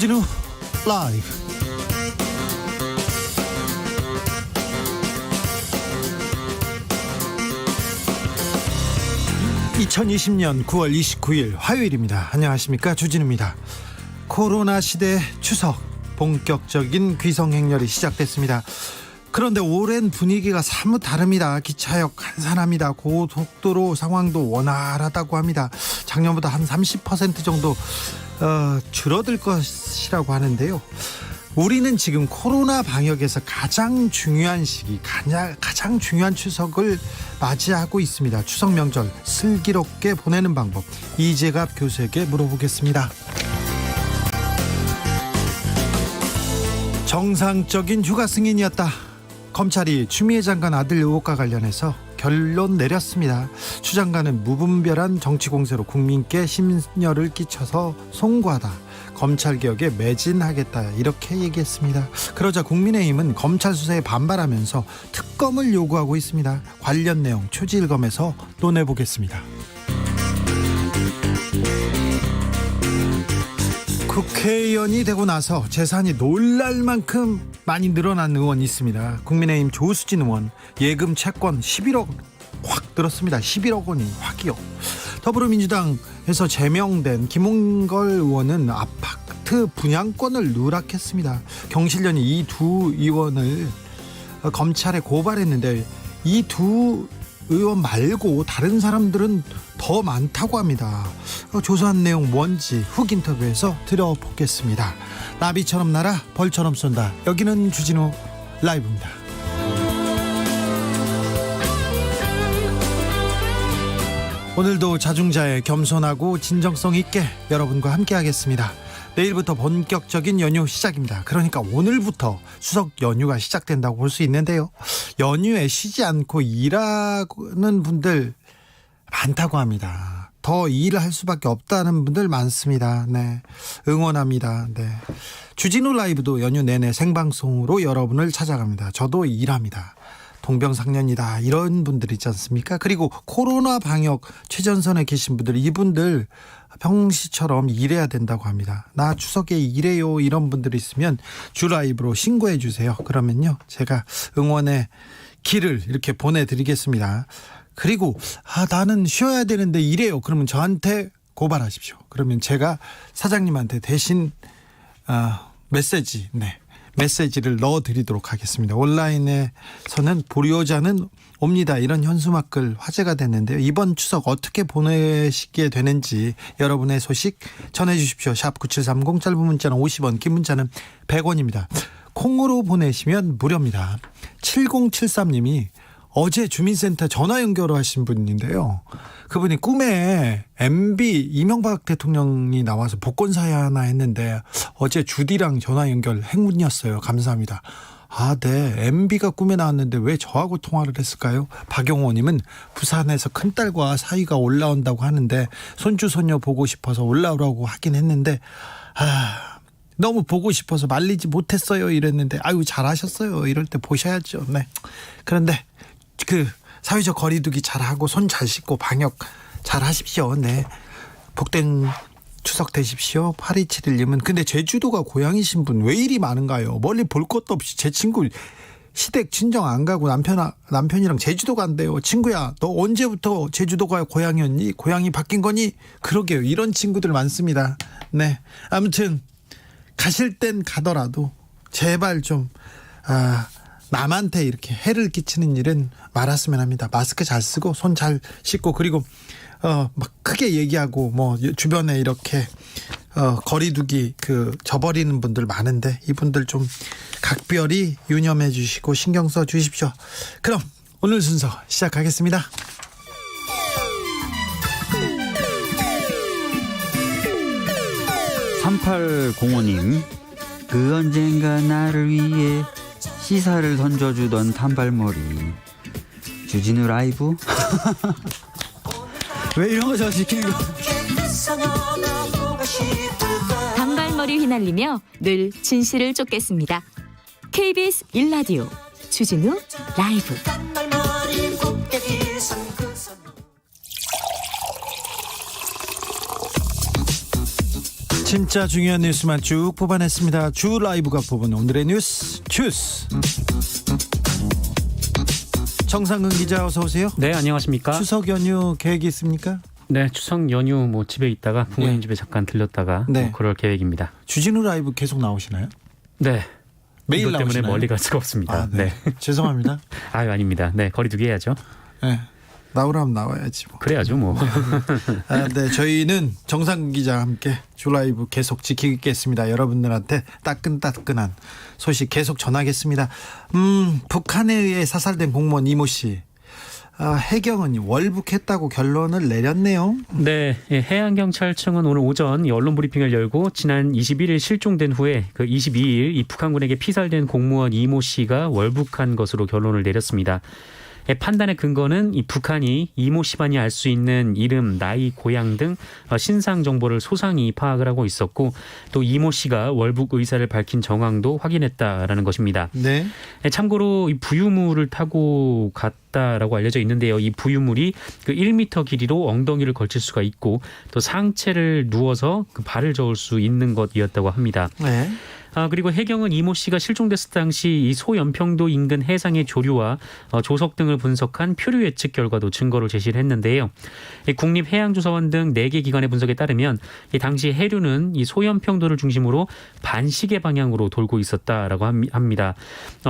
주진우 라이브. 2020년 9월 29일 화요일입니다. 안녕하십니까, 주진우입니다. 코로나 시대 추석, 본격적인 귀성행렬이 시작됐습니다. 그런데 올해는 분위기가 사뭇 다릅니다. 기차역 한산합니다. 고속도로 상황도 원활하다고 합니다. 작년보다 한 30% 정도 줄어들 것이라고 하는데요. 우리는 지금 코로나 방역에서 가장 중요한 시기, 가장 중요한 추석을 맞이하고 있습니다. 추석 명절 슬기롭게 보내는 방법, 이재갑 교수에게 물어보겠습니다. 정상적인 휴가 승인이었다. 검찰이 추미애 장관 아들 의혹과 관련해서 결론 내렸습니다. 추 장관은 무분별한 정치 공세로 국민께 심려를 끼쳐서 송구하다. 검찰개혁에 매진하겠다, 이렇게 얘기했습니다. 그러자 국민의힘은 검찰 수사에 반발하면서 특검을 요구하고 있습니다. 관련 내용 초지일검에서 논해보겠습니다. 국회의원이 되고 나서 재산이 놀랄 만큼 많이 늘어난 의원이 있습니다. 국민의힘 조수진 의원 예금 채권 11억 확 늘었습니다. 11억 원이 확이요. 더불어민주당에서 제명된 김홍걸 의원은 아파트 분양권을 누락했습니다. 경실련이 이 두 의원을 검찰에 고발했는데 이 두 의원 말고 다른 사람들은 더 많다고 합니다. 조사한 내용 뭔지 훅 인터뷰에서 들어보겠습니다. 나비처럼 날아 벌처럼 쏜다. 여기는 주진우 라이브입니다. 오늘도 자중자애, 겸손하고 진정성 있게 여러분과 함께 하겠습니다. 내일부터 본격적인 연휴 시작입니다. 그러니까 오늘부터 추석 연휴가 시작된다고 볼 수 있는데요. 연휴에 쉬지 않고 일하는 분들 많다고 합니다. 더 일을 할 수밖에 없다는 분들 많습니다. 네, 응원합니다. 네, 주진우 라이브도 연휴 내내 생방송으로 여러분을 찾아갑니다. 저도 일합니다. 동병상련이다, 이런 분들 있지 않습니까? 그리고 코로나 방역 최전선에 계신 분들, 이분들 평시처럼 일해야 된다고 합니다. 나 추석에 일해요, 이런 분들이 있으면 주 라이브로 신고해 주세요. 그러면요, 제가 응원의 길을 이렇게 보내드리겠습니다. 그리고 나는 쉬어야 되는데 일해요, 그러면 저한테 고발하십시오. 그러면 제가 사장님한테 대신 메시지를 넣어드리도록 하겠습니다. 온라인에서는 불효자는 옵니다, 이런 현수막글 화제가 됐는데요. 이번 추석 어떻게 보내시게 되는지 여러분의 소식 전해주십시오. 샵 9730, 짧은 문자는 50원, 긴 문자는 100원입니다. 콩으로 보내시면 무료입니다. 7073님이 어제 주민센터 전화 연결을 하신 분인데요. 그분이 꿈에 MB 이명박 대통령이 나와서 복권사야 하나 했는데 어제 주디랑 전화 연결 행운이었어요. 감사합니다. 네, MB가 꿈에 나왔는데 왜 저하고 통화를 했을까요? 박용호님은 부산에서 큰딸과 사위가 올라온다고 하는데 손주 손녀 보고 싶어서 올라오라고 하긴 했는데 너무 보고 싶어서 말리지 못했어요, 이랬는데 아유, 잘하셨어요. 이럴 때 보셔야죠. 네, 그런데 사회적 거리두기 잘하고 손 잘 씻고 방역 잘 하십시오. 네, 복된 추석 되십시오. 8271님은 근데 제주도가 고향이신 분 왜 이리 많은가요? 멀리 볼 것도 없이 제 친구 시댁 친정 안 가고 남편이랑 제주도 간대요. 친구야, 너 언제부터 제주도가 고향이었니? 고향이 바뀐 거니? 그러게요, 이런 친구들 많습니다. 네, 아무튼 가실 땐 가더라도 제발 좀 남한테 이렇게 해를 끼치는 일은 말았으면 합니다. 마스크 잘 쓰고 손 잘 씻고, 그리고 막 크게 얘기하고 뭐 주변에 이렇게 거리두기 저버리는 분들 많은데 이분들 좀 각별히 유념해 주시고 신경 써 주십시오. 그럼 오늘 순서 시작하겠습니다. (3805님) 그 언젠가 나를 위해 시사를 던져주던 단발머리 주진우 라이브. 왜 이런 거 저 시키는 거? 단발머리 휘날리며 늘 진실을 쫓겠습니다. KBS 1라디오 주진우 라이브. 진짜 중요한 뉴스만 쭉 뽑아냈습니다. 주 라이브가 뽑은 오늘의 뉴스 주스. 정상근 기자 어서 오세요. 네, 안녕하십니까? 추석 연휴 계획이 있습니까? 네, 추석 연휴 뭐 집에 있다가 부모님 네. 집에 잠깐 들렸다가 네. 뭐 그럴 계획입니다. 주진우 라이브 계속 나오시나요? 네. 매일 이것 때문에 나오시나요? 멀리 갈 수가 없습니다. 아, 네. 네. 죄송합니다. 아유, 아닙니다. 네, 거리두기 해야죠. 네. 나오라면 나와야지 뭐. 그래야죠, 뭐. 아, 네, 저희는 정상근 기자와 함께 주 라이브 계속 지키겠습니다. 여러분들한테 따끈따끈한 소식 계속 전하겠습니다. 북한에 의해 사살된 공무원 이모 씨. 해경은 월북했다고 결론을 내렸네요. 네, 해양경찰청은 오늘 오전 언론 브리핑을 열고 지난 21일 실종된 후에 그 22일 이 북한군에게 피살된 공무원 이모 씨가 월북한 것으로 결론을 내렸습니다. 판단의 근거는 이 북한이 이모 씨만이 알 수 있는 이름, 나이, 고향 등 신상 정보를 소상히 파악을 하고 있었고 또 이모 씨가 월북 의사를 밝힌 정황도 확인했다라는 것입니다. 네. 참고로 이 부유물을 타고 갔다라고 알려져 있는데요. 이 부유물이 그 1m 길이로 엉덩이를 걸칠 수가 있고 또 상체를 누워서 그 발을 저을 수 있는 것이었다고 합니다. 네. 그리고 해경은 이모 씨가 실종됐을 당시 이 소연평도 인근 해상의 조류와 조석 등을 분석한 표류 예측 결과도 증거를 제시를 했는데요. 이 국립해양조사원 등 4개 기관의 분석에 따르면 이 당시 해류는 이 소연평도를 중심으로 반시계 방향으로 돌고 있었다라고 합니다.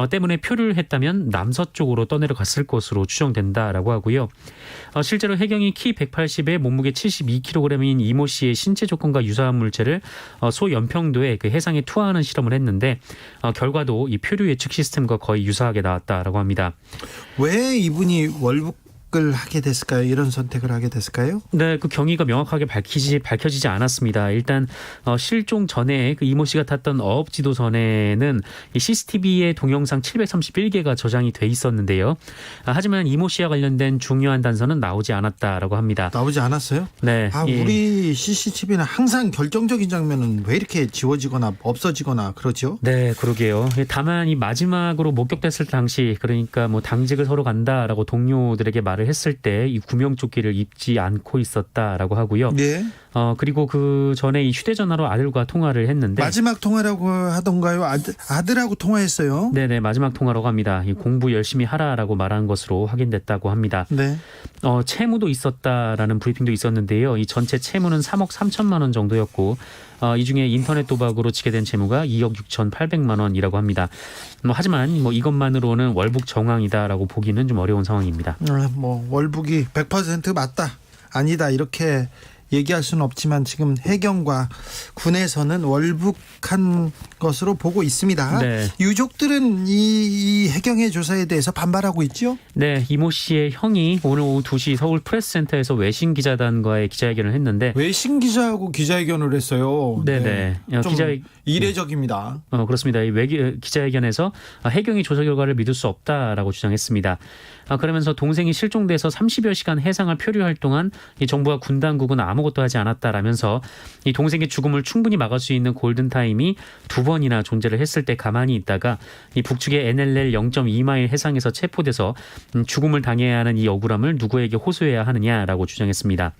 때문에 표류를 했다면 남서쪽으로 떠내려 갔을 것으로 추정된다라고 하고요. 실제로 해경이 키 180에 몸무게 72kg인 이모 씨의 신체 조건과 유사한 물체를 소연평도에 그 해상에 투하하는 실험을 했는데 결과도 이 표류 예측 시스템과 거의 유사하게 나왔다라고 합니다. 왜 이분이 월북을 하게 됐을까요? 이런 선택을 하게 됐을까요? 네, 그 경위가 명확하게 밝혀지지 않았습니다. 일단 실종 전에 그 이모 씨가 탔던 어업지도선에는 이 CCTV의 동영상 731개가 저장이 돼 있었는데요. 하지만 이모 씨와 관련된 중요한 단서는 나오지 않았다라고 합니다. 나오지 않았어요? 네, 우리 CCTV는 항상 결정적인 장면은 왜 이렇게 지워지거나 없어지거나 그러죠? 네, 그러게요. 다만 이 마지막으로 목격됐을 당시 그러니까 뭐 당직을 서로 간다라고 동료들에게 말을 했을 때 이 구명조끼를 입지 않고 있었다라고 하고요. 네. 그리고 그 전에 이 휴대전화로 아들과 통화를 했는데 마지막 통화라고 하던가요? 아들하고 통화했어요? 네네, 마지막 통화라고 합니다. 이 공부 열심히 하라라고 말한 것으로 확인됐다고 합니다. 네. 채무도 있었다라는 브리핑도 있었는데요. 이 전체 채무는 3억 3천만 원 정도였고 이 중에 인터넷 도박으로 지게 된 채무가 2억 6,800만 원이라고 합니다. 하지만 이것만으로는 월북 정황이다라고 보기는 좀 어려운 상황입니다. 월북이 100% 맞다, 아니다 이렇게 얘기할 수는 없지만 지금 해경과 군에서는 월북한 것으로 보고 있습니다. 네. 유족들은 이 해경의 조사에 대해서 반발하고 있죠? 네, 이모 씨의 형이 오늘 오후 2시 서울 프레스센터에서 외신 기자단과의 기자회견을 했는데 외신 기자하고 기자회견을 했어요. 네네. 좀 이례적입니다. 그렇습니다. 이 기자회견에서 해경이 조사 결과를 믿을 수 없다라고 주장했습니다. 그러면서 동생이 실종돼서 30여 시간 해상을 표류할 동안 이 정부와 군 당국은 아무것도 하지 않았다라면서 이 동생의 죽음을 충분히 막을 수 있는 골든타임이 2번이나 존재를 했을 때 가만히 있다가 이 북측의 NLL 0.2마일 해상에서 체포돼서 죽음을 당해야 하는 이 억울함을 누구에게 호소해야 하느냐라고 주장했습니다.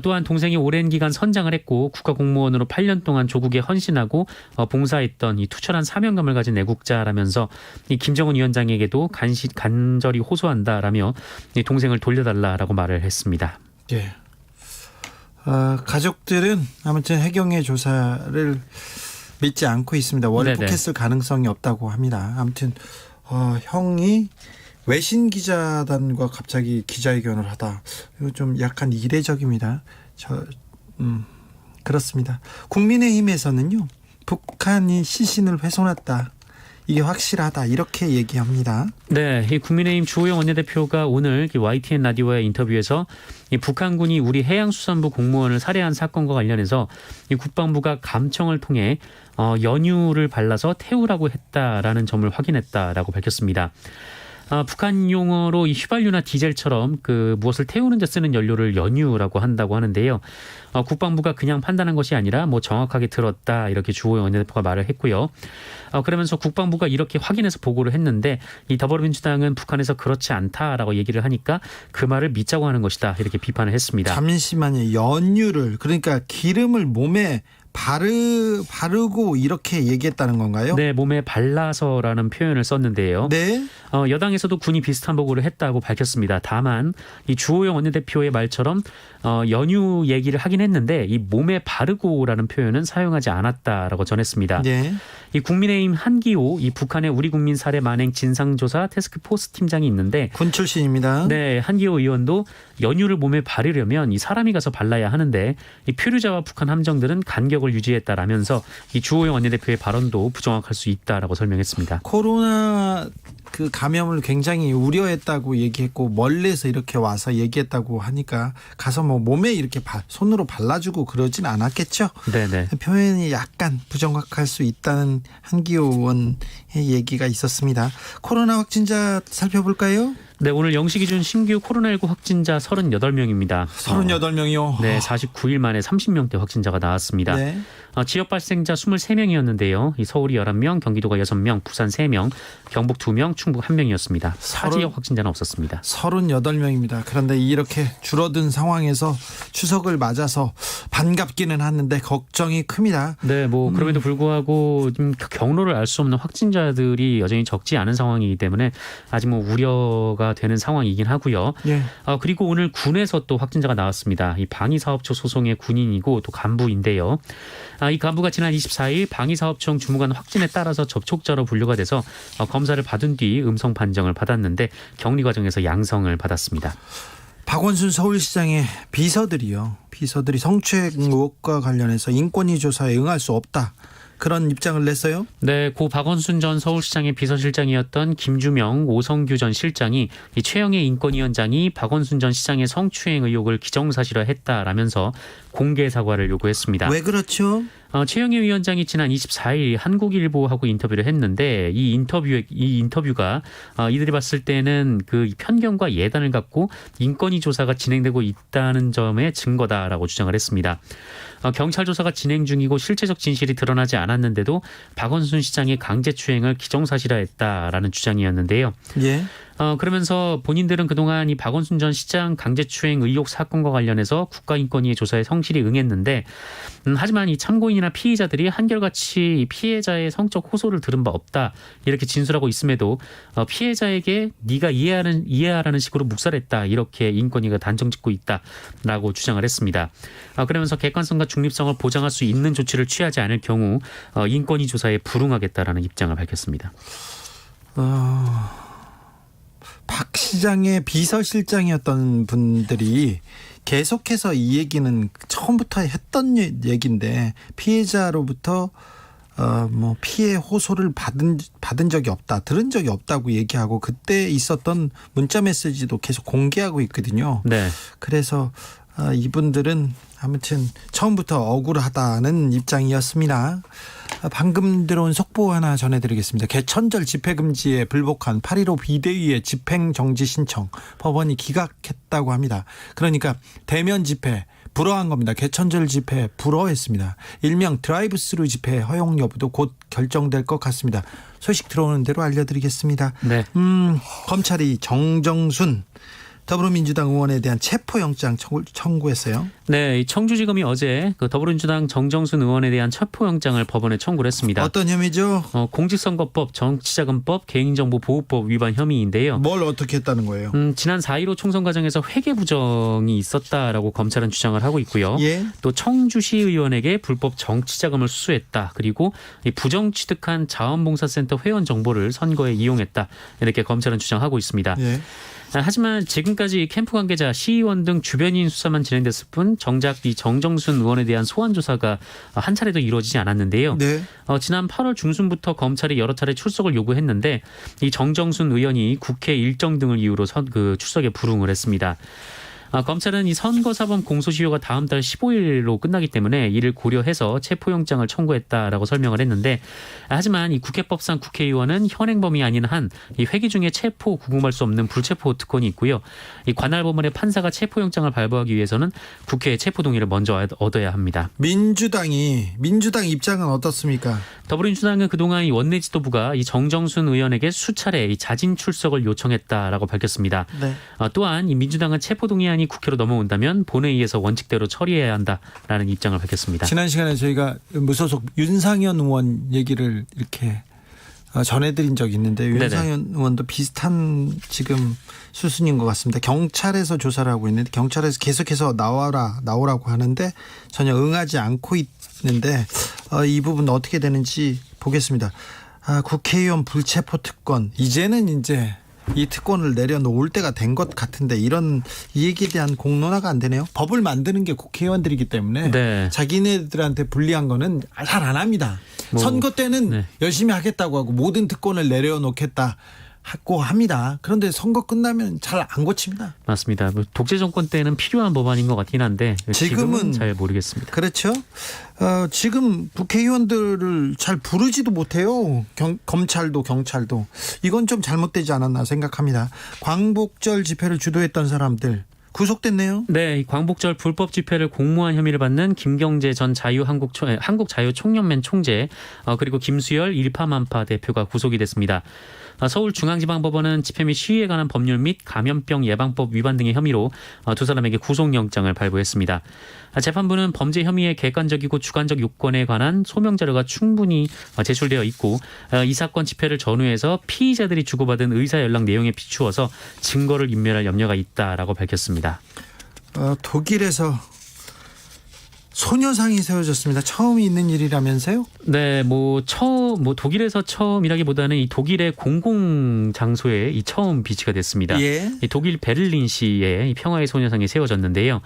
또한 동생이 오랜 기간 선장을 했고 국가공무원으로 8년 동안 조국에 헌신하고 봉사했던 이 투철한 사명감을 가진 애국자라면서 이 김정은 위원장에게도 간절히 호소한다라며 이 동생을 돌려달라라고 말을 했습니다. 예. 가족들은 아무튼 해경의 조사를 믿지 않고 있습니다. 월북했을 가능성이 없다고 합니다. 아무튼 형이 외신 기자단과 갑자기 기자회견을 하다. 이거 좀 약간 이례적입니다. 그렇습니다. 국민의힘에서는요, 북한이 시신을 훼손했다, 이게 확실하다 이렇게 얘기합니다. 네, 이 국민의힘 주호영 원내대표가 오늘 YTN 라디오의 인터뷰에서 이 북한군이 우리 해양수산부 공무원을 살해한 사건과 관련해서 이 국방부가 감청을 통해 연유를 발라서 태우라고 했다라는 점을 확인했다라고 밝혔습니다. 북한 용어로 이 휘발유나 디젤처럼 그 무엇을 태우는 데 쓰는 연료를 연유라고 한다고 하는데요. 국방부가 그냥 판단한 것이 아니라 정확하게 들었다 이렇게 주호영 원내대표가 말을 했고요. 그러면서 국방부가 이렇게 확인해서 보고를 했는데 이 더불어민주당은 북한에서 그렇지 않다라고 얘기를 하니까 그 말을 믿자고 하는 것이다 이렇게 비판을 했습니다. 잠시만요. 연유를, 그러니까 기름을 몸에 바르고 이렇게 얘기했다는 건가요? 네, 몸에 발라서라는 표현을 썼는데요. 네. 여당에서도 군이 비슷한 보고를 했다고 밝혔습니다. 다만 이 주호영 원내대표의 말처럼 연유 얘기를 하긴 했는데 이 몸에 바르고라는 표현은 사용하지 않았다라고 전했습니다. 네. 이 국민의힘 한기호 이 북한의 우리 국민 살해 만행 진상조사 태스크포스 팀장이 있는데 군 출신입니다. 네, 한기호 의원도 연유를 몸에 바르려면 이 사람이 가서 발라야 하는데 이 표류자와 북한 함정들은 간격을 유지했다라면서 이 주호영 원내대표의 발언도 부정확할 수 있다라고 설명했습니다. 코로나 그 감염을 굉장히 우려했다고 얘기했고 멀리서 이렇게 와서 얘기했다고 하니까 가서 뭐 몸에 이렇게 손으로 발라주고 그러진 않았겠죠. 네네. 표현이 약간 부정확할 수 있다는 한기호 의원의 얘기가 있었습니다. 코로나 확진자 살펴볼까요? 네, 오늘 0시 기준 신규 코로나19 확진자 38명입니다. 38명이요. 네, 49일 만에 30명대 확진자가 나왔습니다. 네. 지역 발생자 23명이었는데요. 이 서울이 11명, 경기도가 6명, 부산 3명, 경북 2명, 충북 1명이었습니다. 사지역 확진자는 없었습니다. 38명입니다. 그런데 이렇게 줄어든 상황에서 추석을 맞아서 반갑기는 하는데 걱정이 큽니다. 네, 뭐 그럼에도 불구하고 좀 경로를 알 수 없는 확진자들이 여전히 적지 않은 상황이기 때문에 아직 뭐 우려가 되는 상황이긴 하고요. 예. 그리고 오늘 군에서 또 확진자가 나왔습니다. 이 방위사업처 소속의 군인이고 또 간부인데요. 이 간부가 지난 24일 방위사업청 주무관 확진에 따라서 접촉자로 분류가 돼서 검사를 받은 뒤 음성 판정을 받았는데 격리 과정에서 양성을 받았습니다. 박원순 서울시장의 비서들이 성추행 의혹과 관련해서 인권위 조사에 응할 수 없다. 그런 입장을 냈어요? 네, 고 박원순 전 서울시장의 비서실장이었던 김주명, 오성규 전 실장이 이 최영애 인권위원장이 박원순 전 시장의 성추행 의혹을 기정사실화했다라면서 공개 사과를 요구했습니다. 왜 그렇죠? 최영애 위원장이 지난 24일 한국일보하고 인터뷰를 했는데 이 인터뷰가 이들이 봤을 때는 그 편견과 예단을 갖고 인권위 조사가 진행되고 있다는 점의 증거다라고 주장을 했습니다. 경찰 조사가 진행 중이고 실체적 진실이 드러나지 않았는데도 박원순 시장의 강제추행을 기정사실화했다라는 주장이었는데요. 예. 그러면서 본인들은 그동안 이 박원순 전 시장 강제추행 의혹 사건과 관련해서 국가인권위의 조사에 성실히 응했는데 하지만 이 참고인이나 피의자들이 한결같이 피해자의 성적 호소를 들은 바 없다 이렇게 진술하고 있음에도 피해자에게 네가 이해하라는 식으로 묵살했다 이렇게 인권위가 단정짓고 있다라고 주장을 했습니다. 그러면서 객관성과 중립성을 보장할 수 있는 조치를 취하지 않을 경우 인권위 조사에 불응하겠다라는 입장을 밝혔습니다. 박 시장의 비서실장이었던 분들이 계속해서 이 얘기는 처음부터 했던 얘기인데 피해자로부터 뭐 피해 호소를 받은 적이 없다, 들은 적이 없다고 얘기하고 그때 있었던 문자 메시지도 계속 공개하고 있거든요. 네. 그래서 이분들은 아무튼 처음부터 억울하다는 입장이었습니다. 방금 들어온 속보 하나 전해드리겠습니다. 개천절 집회금지에 불복한 8.15 비대위의 집행정지 신청 법원이 기각했다고 합니다. 그러니까 대면 집회 불허한 겁니다. 개천절 집회 불허했습니다. 일명 드라이브스루 집회 허용 여부도 곧 결정될 것 같습니다. 소식 들어오는 대로 알려드리겠습니다. 네. 검찰이 정정순 더불어민주당 의원에 대한 체포영장 청구했어요. 네, 이 청주지검이 어제 그 더불어민주당 정정순 의원에 대한 체포영장을 법원에 청구를 했습니다. 어떤 혐의죠? 공직선거법, 정치자금법, 개인정보보호법 위반 혐의인데요. 뭘 어떻게 했다는 거예요? 지난 4.15 총선 과정에서 회계 부정이 있었다라고 검찰은 주장을 하고 있고요. 예. 또 청주시 의원에게 불법 정치자금을 수수했다. 그리고 이 부정 취득한 자원봉사센터 회원 정보를 선거에 이용했다. 이렇게 검찰은 주장하고 있습니다. 예. 하지만 지금까지 캠프 관계자, 시의원 등 주변인 수사만 진행됐을 뿐 정작 이 정정순 의원에 대한 소환 조사가 한 차례도 이루어지지 않았는데요. 네. 지난 8월 중순부터 검찰이 여러 차례 출석을 요구했는데 이 정정순 의원이 국회 일정 등을 이유로 출석에 불응을 했습니다. 검찰은 이 선거사범 공소시효가 다음 달 15일로 끝나기 때문에 이를 고려해서 체포영장을 청구했다라고 설명을 했는데 하지만 이 국회법상 국회의원은 현행범이 아닌 한 이 회기 중에 체포 구금할 수 없는 불체포 특권이 있고요. 이 관할법원의 판사가 체포영장을 발부하기 위해서는 국회의 체포 동의를 먼저 얻어야 합니다. 민주당 입장은 어떻습니까? 더불어민주당은 그동안 이 원내 지도부가 이 정정순 의원에게 수차례 이 자진 출석을 요청했다라고 밝혔습니다. 네. 또한 이 민주당은 체포 동의안이 소년상이 국회로 넘어온다면 본회의에서 원칙대로 처리해야 한다라는 입장을 밝혔습니다. 지난 시간에 저희가 무소속 윤상현 의원 얘기를 이렇게 전해드린 적이 있는데 윤상현 의원도 비슷한 지금 수순인 것 같습니다. 경찰에서 조사를 하고 있는데 경찰에서 계속해서 나오라고 하는데 전혀 응하지 않고 있는데 이 부분 어떻게 되는지 보겠습니다. 국회의원 불체포 특권 이제는 이제 이 특권을 내려놓을 때가 된 것 같은데 이 얘기에 대한 공론화가 안 되네요. 법을 만드는 게 국회의원들이기 때문에 네. 자기네들한테 불리한 거는 잘 안 합니다. 선거 때는 열심히 하겠다고 하고 모든 특권을 내려놓겠다 하고 합니다. 그런데 선거 끝나면 잘 안 고칩니다. 맞습니다. 독재 정권 때는 필요한 법안인 것 같긴 한데 지금은 잘 모르겠습니다. 그렇죠. 지금 국회의원들을 잘 부르지도 못해요. 검찰도 경찰도. 이건 좀 잘못되지 않았나 생각합니다. 광복절 집회를 주도했던 사람들 구속됐네요. 네, 이 광복절 불법 집회를 공모한 혐의를 받는 김경재 전 한국자유총연맹 총재 그리고 김수열 일파만파 대표가 구속이 됐습니다. 서울중앙지방법원은 집회 및 시위에 관한 법률 및 감염병 예방법 위반 등의 혐의로 두 사람에게 구속영장을 발부했습니다. 재판부는 범죄 혐의의 객관적이고 주관적 요건에 관한 소명자료가 충분히 제출되어 있고 이 사건 집회를 전후해서 피의자들이 주고받은 의사연락 내용에 비추어서 증거를 인멸할 염려가 있다라고 밝혔습니다. 독일에서 소녀상이 세워졌습니다. 처음 있는 일이라면서요? 네, 독일에서 처음이라기보다는 이 독일의 공공 장소에 이 처음 비치가 됐습니다. 예. 이 독일 베를린시에 이 평화의 소녀상이 세워졌는데요.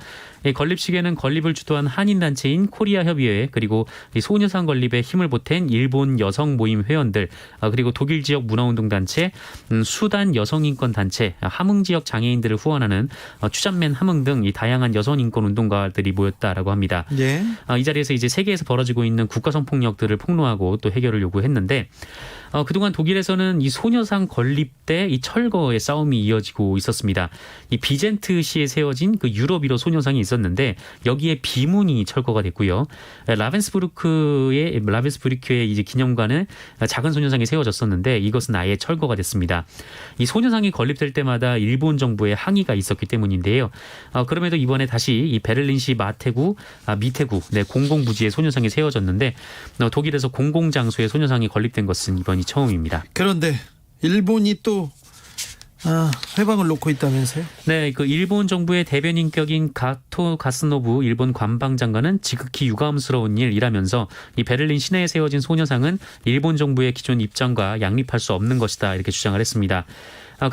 이 건립식에는 건립을 주도한 한인단체인 코리아협의회 그리고 이 소녀상 건립에 힘을 보탠 일본 여성 모임 회원들 그리고 독일 지역 문화운동단체 수단 여성인권단체 함흥지역 장애인들을 후원하는 추잔맨 함흥 등 이 다양한 여성인권운동가들이 모였다라고 합니다. 예. 이 자리에서 이제 세계에서 벌어지고 있는 국가성폭력들을 폭로하고 또 해결을 요구했는데 그동안 독일에서는 이 소녀상 건립 때 이 철거의 싸움이 이어지고 있었습니다. 이 비젠트시에 세워진 그 유럽 1호 소녀상이 있었는데 여기에 비문이 철거가 됐고요. 라벤스부르크의 이제 기념관에 작은 소녀상이 세워졌었는데 이것은 아예 철거가 됐습니다. 이 소녀상이 건립될 때마다 일본 정부의 항의가 있었기 때문인데요. 그럼에도 이번에 다시 이 베를린시 미테구 공공부지에 소녀상이 세워졌는데 독일에서 공공장소에 소녀상이 건립된 것은 이번이 처음입니다. 그런데 일본이 또 회방을 놓고 있다면서요? 네, 그 일본 정부의 대변인격인 가토 가스노부 일본 관방장관은 지극히 유감스러운 일이라면서 이 베를린 시내에 세워진 소녀상은 일본 정부의 기존 입장과 양립할 수 없는 것이다 이렇게 주장을 했습니다.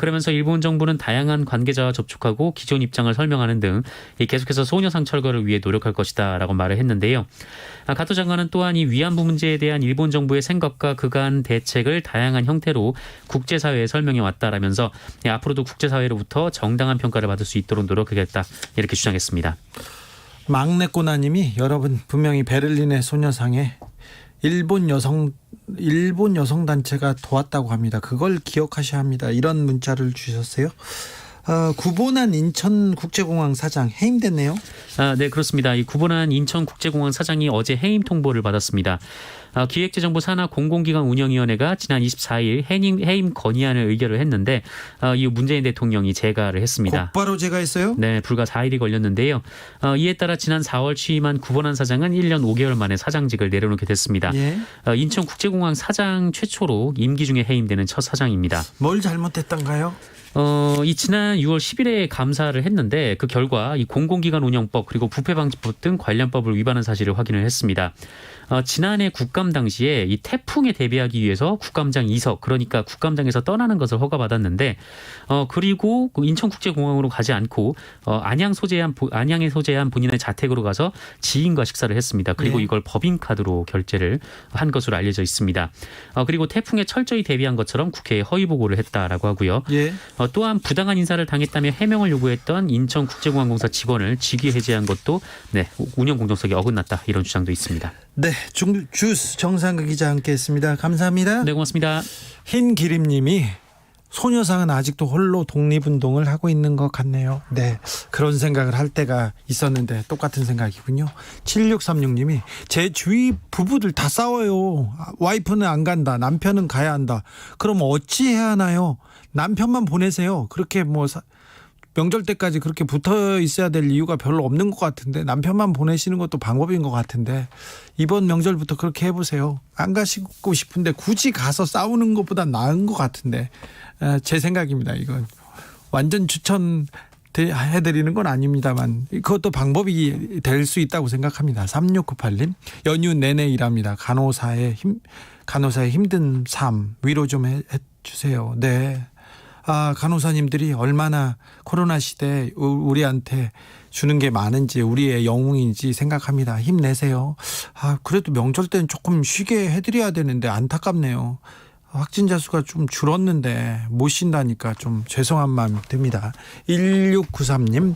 그러면서 일본 정부는 다양한 관계자와 접촉하고 기존 입장을 설명하는 등 계속해서 소녀상 철거를 위해 노력할 것이다라고 말을 했는데요. 가토 장관은 또한 이 위안부 문제에 대한 일본 정부의 생각과 그간 대책을 다양한 형태로 국제사회에 설명해 왔다라면서 앞으로도 국제사회로부터 정당한 평가를 받을 수 있도록 노력하겠다 이렇게 주장했습니다. 막내 꼬나님이 여러분 분명히 베를린의 소녀상에 일본 여성 단체가 도왔다고 합니다. 그걸 기억하셔야 합니다. 이런 문자를 주셨어요. 구본한 인천국제공항 사장 해임됐네요. 네, 그렇습니다. 이 구본한 인천국제공항 사장이 어제 해임 통보를 받았습니다. 기획재정부 산하 공공기관 운영위원회가 지난 24일 해임 건의안을 의결을 했는데 이 문재인 대통령이 제가를 했습니다. 곧바로 제가했어요? 네, 불과 4일이 걸렸는데요. 이에 따라 지난 4월 취임한 구본한 사장은 1년 5개월 만에 사장직을 내려놓게 됐습니다. 예. 인천국제공항 사장 최초로 임기 중에 해임되는 첫 사장입니다. 뭘 잘못했던가요? 이 지난 6월 10일에 감사를 했는데 그 결과 이 공공기관 운영법 그리고 부패방지법 등 관련법을 위반한 사실을 확인을 했습니다. 지난해 국감 당시에 이 태풍에 대비하기 위해서 국감장 2석 그러니까 국감장에서 떠나는 것을 허가받았는데 그리고 인천국제공항으로 가지 않고 안양에 소재한 본인의 자택으로 가서 지인과 식사를 했습니다. 그리고 이걸 법인카드로 결제를 한 것으로 알려져 있습니다. 그리고 태풍에 철저히 대비한 것처럼 국회에 허위 보고를 했다라고 하고요. 예. 또한 부당한 인사를 당했다며 해명을 요구했던 인천국제공항공사 직원을 직위 해제한 것도 운영 공정성에 어긋났다 이런 주장도 있습니다. 네, 주스 정상근 기자 함께했습니다. 감사합니다. 네, 고맙습니다. 흰기림님이 소녀상은 아직도 홀로 독립운동을 하고 있는 것 같네요. 네, 그런 생각을 할 때가 있었는데 똑같은 생각이군요. 7636님이 제 주위 부부들 다 싸워요. 와이프는 안 간다. 남편은 가야 한다. 그럼 어찌 해야 하나요? 남편만 보내세요. 그렇게 명절 때까지 그렇게 붙어 있어야 될 이유가 별로 없는 것 같은데 남편만 보내시는 것도 방법인 것 같은데 이번 명절부터 그렇게 해보세요. 안 가시고 싶은데 굳이 가서 싸우는 것보다 나은 것 같은데 제 생각입니다. 이건 완전 추천해드리는 건 아닙니다만 그것도 방법이 될 수 있다고 생각합니다. 3698님 연휴 내내 일합니다. 간호사의 힘든 삶 위로 좀 해주세요. 네. 간호사님들이 얼마나 코로나 시대에 우리한테 주는 게 많은지 우리의 영웅인지 생각합니다. 힘내세요. 그래도 명절 때는 조금 쉬게 해드려야 되는데 안타깝네요. 확진자 수가 좀 줄었는데 못 쉰다니까 좀 죄송한 마음이 듭니다. 1693님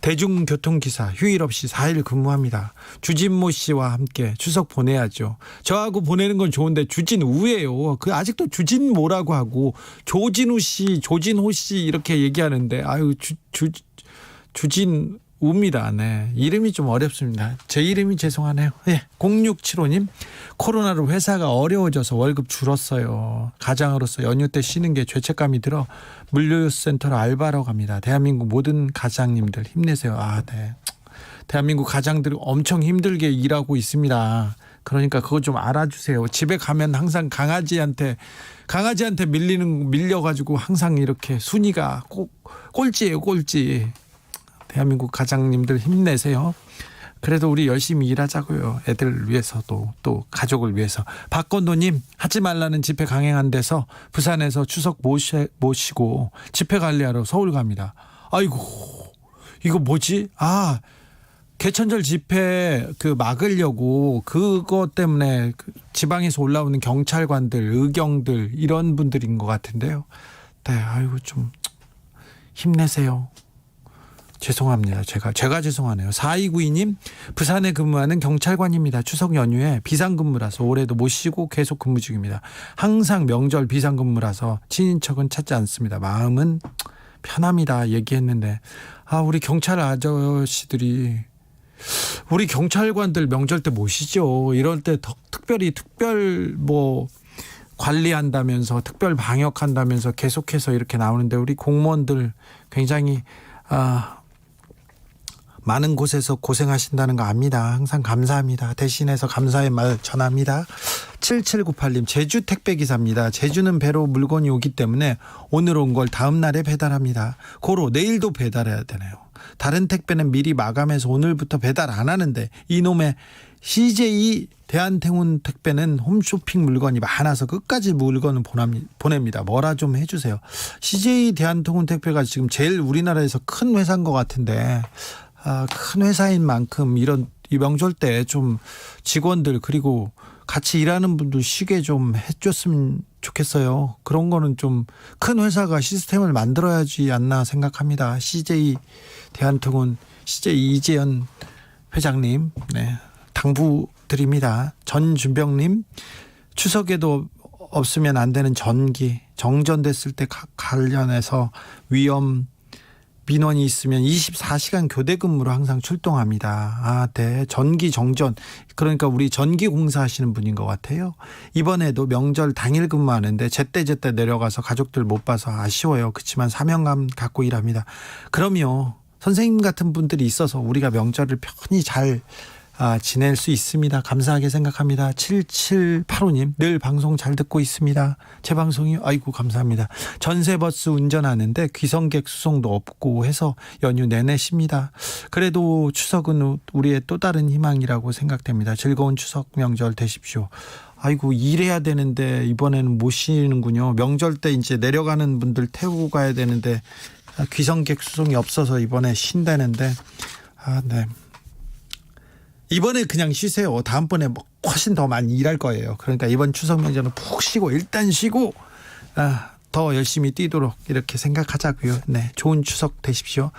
대중교통기사 휴일 없이 4일 근무합니다. 주진모 씨와 함께 추석 보내야죠. 저하고 보내는 건 좋은데 주진우예요. 그 아직도 주진모라고 하고 조진우 씨, 조진호 씨 이렇게 얘기하는데 아유 주진우입니다. 네. 이름이 좀 어렵습니다. 제 이름이 죄송하네요. 네. 0675님 코로나로 회사가 어려워져서 월급 줄었어요. 가장으로서 연휴 때 쉬는 게 죄책감이 들어 물류센터로 알바로 갑니다. 대한민국 모든 가장님들 힘내세요. 네. 대한민국 가장들 엄청 힘들게 일하고 있습니다. 그러니까 그거 좀 알아주세요. 집에 가면 항상 강아지한테 밀려가지고 항상 이렇게 순위가 꼴찌예요, 꼴찌. 대한민국 가장님들 힘내세요. 그래도 우리 열심히 일하자고요. 애들 위해서도 또 가족을 위해서. 박건도님 하지 말라는 집회 강행한 데서 부산에서 추석 모시고 집회 관리하러 서울 갑니다. 아이고 이거 뭐지? 개천절 집회 막으려고 그것 때문에 지방에서 올라오는 경찰관들, 의경들 이런 분들인 것 같은데요. 네, 아이고 좀 힘내세요. 죄송합니다. 제가 죄송하네요. 4292님 부산에 근무하는 경찰관입니다. 추석 연휴에 비상근무라서 올해도 못 쉬고 계속 근무 중입니다. 항상 명절 비상근무라서 친인척은 찾지 않습니다. 마음은 편합니다. 얘기했는데 우리 경찰 아저씨들이 우리 경찰관들 명절 때 못 쉬죠. 이럴 때 특별 관리한다면서 특별 방역한다면서 계속해서 이렇게 나오는데 우리 공무원들 굉장히 많은 곳에서 고생하신다는 거 압니다. 항상 감사합니다. 대신해서 감사의 말 전합니다. 7798님 제주 택배기사입니다. 제주는 배로 물건이 오기 때문에 오늘 온 걸 다음 날에 배달합니다. 고로 내일도 배달해야 되네요. 다른 택배는 미리 마감해서 오늘부터 배달 안 하는데 이놈의 CJ 대한통운 택배는 홈쇼핑 물건이 많아서 끝까지 물건을 보냅니다. 뭐라 좀 해주세요. CJ 대한통운 택배가 지금 제일 우리나라에서 큰 회사인 것 같은데 큰 회사인 만큼 이 명절 때 좀 직원들 그리고 같이 일하는 분들 쉬게 좀 해줬으면 좋겠어요. 그런 거는 좀 큰 회사가 시스템을 만들어야지 않나 생각합니다. CJ 대한통운 CJ 이재현 회장님 당부드립니다. 전준병님 추석에도 없으면 안 되는 전기 정전됐을 때 관련해서 위험 민원이 있으면 24시간 교대 근무로 항상 출동합니다. 네. 전기 정전 그러니까 우리 전기 공사하시는 분인 것 같아요. 이번에도 명절 당일 근무하는데 제때 내려가서 가족들 못 봐서 아쉬워요. 그렇지만 사명감 갖고 일합니다. 그럼요. 선생님 같은 분들이 있어서 우리가 명절을 편히 잘 지낼 수 있습니다. 감사하게 생각합니다. 7785님 늘 방송 잘 듣고 있습니다. 제 방송이요? 아이고 감사합니다. 전세버스 운전하는데 귀성객 수송도 없고 해서 연휴 내내 쉽니다. 그래도 추석은 우리의 또 다른 희망이라고 생각됩니다. 즐거운 추석 명절 되십시오. 아이고 일해야 되는데 이번에는 못 쉬는군요. 명절 때 이제 내려가는 분들 태우고 가야 되는데 귀성객 수송이 없어서 이번에 쉰다는데 네. 이번에 그냥 쉬세요. 다음번에 훨씬 더 많이 일할 거예요. 그러니까 이번 추석 명절은 푹 쉬고 일단 쉬고 더 열심히 뛰도록 이렇게 생각하자고요. 네, 좋은 추석 되십시오.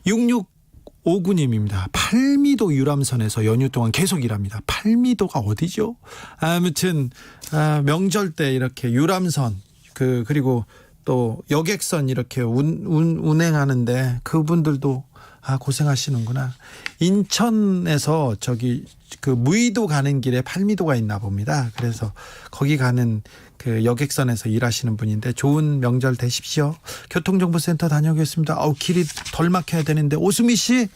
6659님입니다. 팔미도 유람선에서 연휴 동안 계속 일합니다. 팔미도가 어디죠? 아무튼 명절 때 이렇게 유람선 그리고 또 여객선 이렇게 운행하는데 그분들도 고생하시는구나. 인천에서 무의도 가는 길에 팔미도가 있나 봅니다. 그래서 거기 가는 그 여객선에서 일하시는 분인데 좋은 명절 되십시오. 교통정보센터 다녀오겠습니다. 길이 덜 막혀야 되는데 오수미 씨.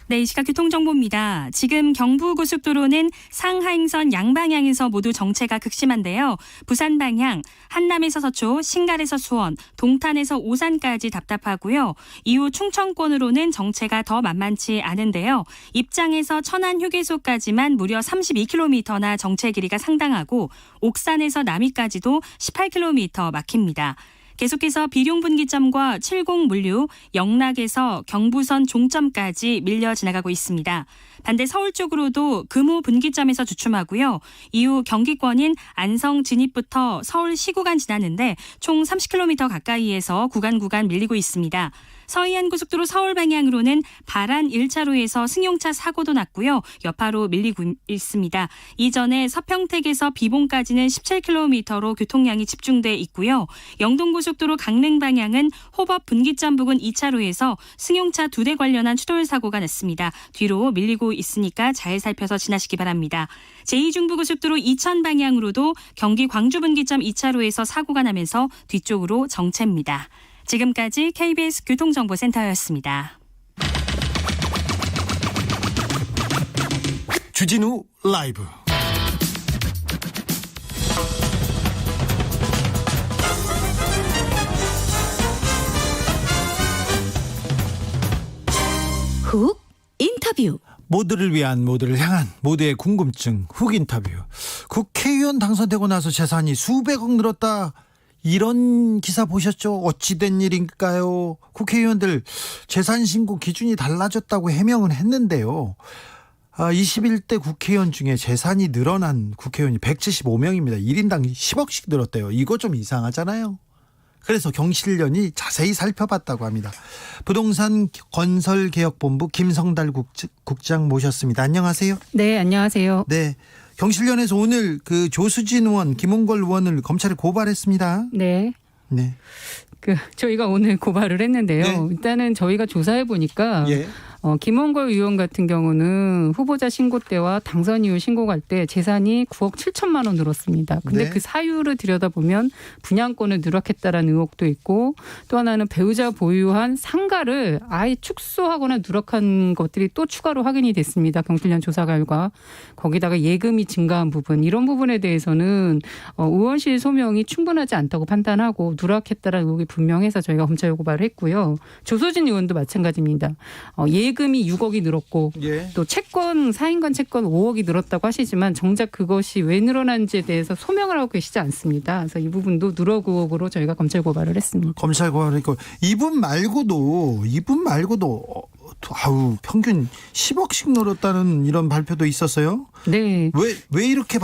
네, 이 시각 교통정보입니다. 지금 경부고속도로는 상하행선 양방향에서 모두 정체가 극심한데요. 부산 방향, 한남에서 서초, 신갈에서 수원, 동탄에서 오산까지 답답하고요. 이후 충청권으로는 정체가 더 만만치 않은데요. 입장에서 천안 휴게소까지만 무려 32km나 정체 길이가 상당하고 옥산에서 남이까지도 18km 막힙니다. 계속해서 비룡분기점과 70 물류, 영락에서 경부선 종점까지 밀려 지나가고 있습니다. 반대 서울 쪽으로도 금호 분기점에서 주춤하고요. 이후 경기권인 안성 진입부터 서울 시구간 지나는데 총 30km 가까이에서 구간 밀리고 있습니다. 서해안 고속도로 서울 방향으로는 바란 1차로에서 승용차 사고도 났고요. 여파로 밀리고 있습니다. 이전에 서평택에서 비봉까지는 17km로 교통량이 집중돼 있고요. 영동고속도로 강릉 방향은 호법 분기점 부근 2차로에서 승용차 2대 관련한 추돌 사고가 났습니다. 뒤로 밀리고 있으니까 잘 살펴서 지나시기 바랍니다. 제2중부고속도로 이천 방향으로도 경기 광주 분기점 2차로에서 사고가 나면서 뒤쪽으로 정체입니다. 지금까지 KBS 교통정보센터였습니다. 주진우 라이브. 훅 인터뷰. 모두를 위한, 모두를 향한, 모두의 궁금증 훅 인터뷰. 국회의원 당선되고 나서 재산이 수백억 늘었다. 이런 기사 보셨죠? 어찌된 일인가요? 국회의원들 재산 신고 기준이 달라졌다고 해명은 했는데요. 21대 국회의원 중에 재산이 늘어난 국회의원이 175명입니다. 1인당 10억씩 늘었대요. 이거 좀 이상하잖아요. 그래서 경실련이 자세히 살펴봤다고 합니다. 부동산 건설개혁본부 김성달 국장 모셨습니다. 안녕하세요. 네, 안녕하세요. 네. 경실련에서 오늘 그 조수진 의원, 김홍걸 의원을 검찰에 고발했습니다. 네. 네. 저희가 오늘 고발을 했는데요. 네. 일단은 저희가 조사해 보니까 예. 김홍걸 의원 같은 경우는 후보자 신고 때와 당선 이후 신고할 때 재산이 9억 7천만 원 늘었습니다. 근데 네. 그 사유를 들여다보면 분양권을 누락했다라는 의혹도 있고 또 하나는 배우자 보유한 상가를 아예 축소하거나 누락한 것들이 또 추가로 확인이 됐습니다. 경실련 조사 결과. 거기다가 예금이 증가한 부분 이런 부분에 대해서는 의원실 소명이 충분하지 않다고 판단하고 누락했다라는 의혹이 분명해서 저희가 검찰 고발을 했고요. 조소진 의원도 마찬가지입니다. 예금이 6억이 늘었고 예. 또 채권 4인간 채권 5억이 늘었다고 하시지만 정작 그것이 왜 늘어난지에 대해서 소명을 하고 계시지 않습니다. 그래서 이 부분도 누락 의혹으로 저희가 검찰 고발을 했습니다. 검찰 고발했고 이분 말고도 평균 10억씩 늘었다는 이런 발표도 있었어요. 네. 왜 이렇게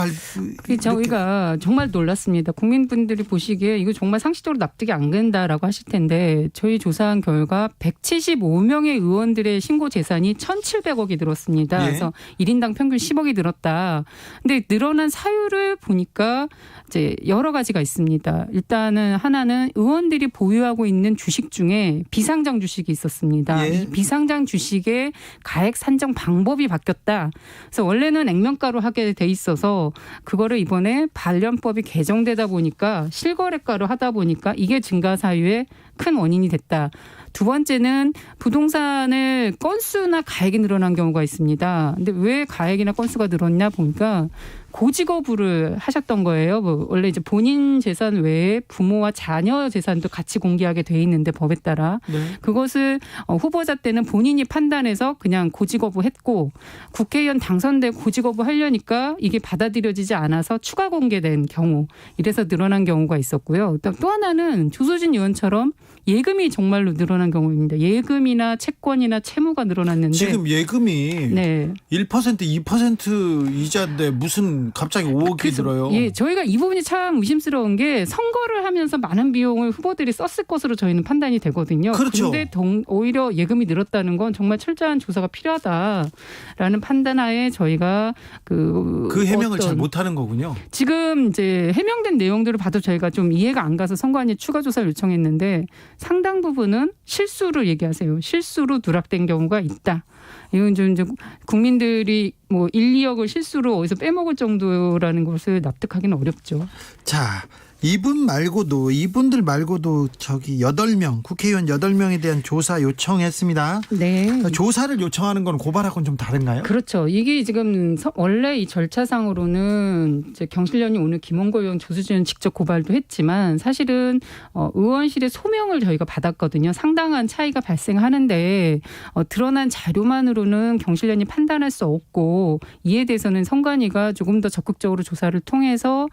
저희가 정말 놀랐습니다. 국민분들이 보시기에 이거 정말 상식적으로 납득이 안 된다라고 하실 텐데 저희 조사한 결과 175명의 의원들의 신고 재산이 1,700억이 늘었습니다. 예. 그래서 1인당 평균 10억이 늘었다. 근데 늘어난 사유를 보니까 이제 여러 가지가 있습니다. 일단은 하나는 의원들이 보유하고 있는 주식 중에 비상장 주식이 있었습니다. 예. 이 비상장 주식의 가액 산정 방법이 바뀌었다. 그래서 원래는 액면가로 하게 돼 있어서 그거를 이번에 관련법이 개정되다 보니까 실거래가로 하다 보니까 이게 증가 사유의 큰 원인이 됐다. 두 번째는 부동산의 건수나 가액이 늘어난 경우가 있습니다. 근데 왜 가액이나 건수가 늘었냐 보니까 고지거부를 하셨던 거예요. 원래 이제 본인 재산 외에 부모와 자녀 재산도 같이 공개하게 돼 있는데 법에 따라 네. 그것을 후보자 때는 본인이 판단해서 그냥 고지거부했고 국회의원 당선되고 고지거부하려니까 이게 받아들여지지 않아서 추가 공개된 경우 이래서 늘어난 경우가 있었고요. 또 하나는 조소진 의원처럼 예금이 정말로 늘어난 경우입니다. 예금이나 채권이나 채무가 늘어났는데 지금 예금이 네. 1% 2% 이자인데 무슨 갑자기 5억이 들어요. 예, 저희가 이 부분이 참 의심스러운 게 선거를 하면서 많은 비용을 후보들이 썼을 것으로 저희는 판단이 되거든요. 그렇죠. 그런데 오히려 예금이 늘었다는 건 정말 철저한 조사가 필요하다라는 판단하에 저희가 그 해명을 잘 못하는 거군요. 지금 이제 해명된 내용들을 봐도 저희가 좀 이해가 안 가서 선관위에 추가 조사를 요청했는데 상당 부분은 실수를 얘기하세요. 실수로 누락된 경우가 있다. 이건 좀 국민들이 1, 2억을 실수로 어디서 빼먹을 정도라는 것을 납득하기는 어렵죠. 자, 이분들 말고도 저기 8명, 국회의원 8명에 대한 조사 요청했습니다. 네. 조사를 요청하는 건 고발하고는 좀 다른가요? 그렇죠. 이게 지금 원래 이 절차상으로는 이제 경실련이 오늘 김원고 의원 조수진 직접 고발도 했지만 사실은 의원실의 소명을 저희가 받았거든요. 상당한 차이가 발생하는데 드러난 자료만으로는 경실련이 판단할 수 없고 이에 대해서는 선관위가 조금 더 적극적으로 조사를 통해서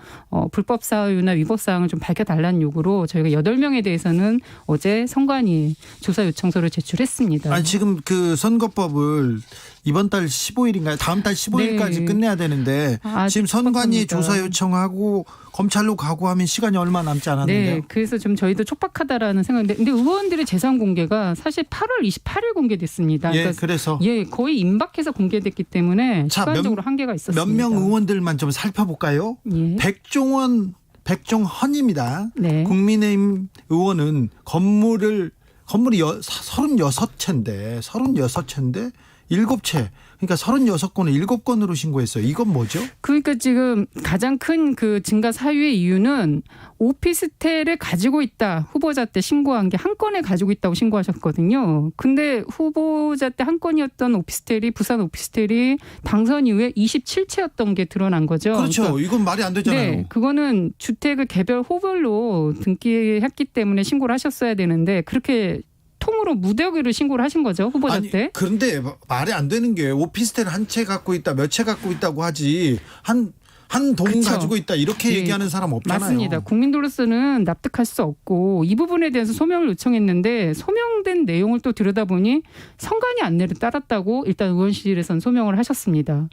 불법 사유나 위법 사항을 좀 밝혀달라는 요구로 저희가 8명에 대해서는 어제 선관위에 조사 요청서를 제출했습니다. 아니, 지금 그 선거법을 이번 달 15일인가요? 다음 달 15일까지 네. 끝내야 되는데 지금 선관위에 조사 요청하고 검찰로 가고 하면 시간이 얼마 남지 않았는데요. 네, 그래서 좀 저희도 촉박하다라는 생각인데, 근데 의원들의 재산 공개가 사실 8월 28일 공개됐습니다. 예, 그러니까 그래서 거의 임박해서 공개됐기 때문에 자, 시간적으로 한계가 있었습니다. 몇 명 의원들만 좀 살펴볼까요? 예. 백종헌입니다. 네. 국민의힘 의원은 건물이 36채인데 7채. 그러니까 36건을 7건으로 신고했어요. 이건 뭐죠? 그러니까 지금 가장 큰 그 증가 사유의 이유는 오피스텔을 가지고 있다. 후보자 때 신고한 게 한 건을 가지고 있다고 신고하셨거든요. 근데 후보자 때 한 건이었던 오피스텔이 부산 오피스텔이 당선 이후에 27채였던 게 드러난 거죠. 그렇죠. 그러니까 이건 말이 안 되잖아요. 네, 그거는 주택을 개별 호별로 등기했기 때문에 신고를 하셨어야 되는데 그렇게 통으로 무더기로 신고를 하신 거죠, 후보자 아니, 때. 그런데 말이 안 되는 게 오피스텔 한 채 갖고 있다, 몇 채 갖고 있다고 하지 한 동 그쵸. 가지고 있다 이렇게 네, 얘기하는 사람 없잖아요. 맞습니다. 국민들로서는 납득할 수 없고 이 부분에 대해서 소명을 요청했는데 소명된 내용을 또 들여다보니 선관위 안내를 따랐다고 일단 의원실에선 소명을 하셨습니다.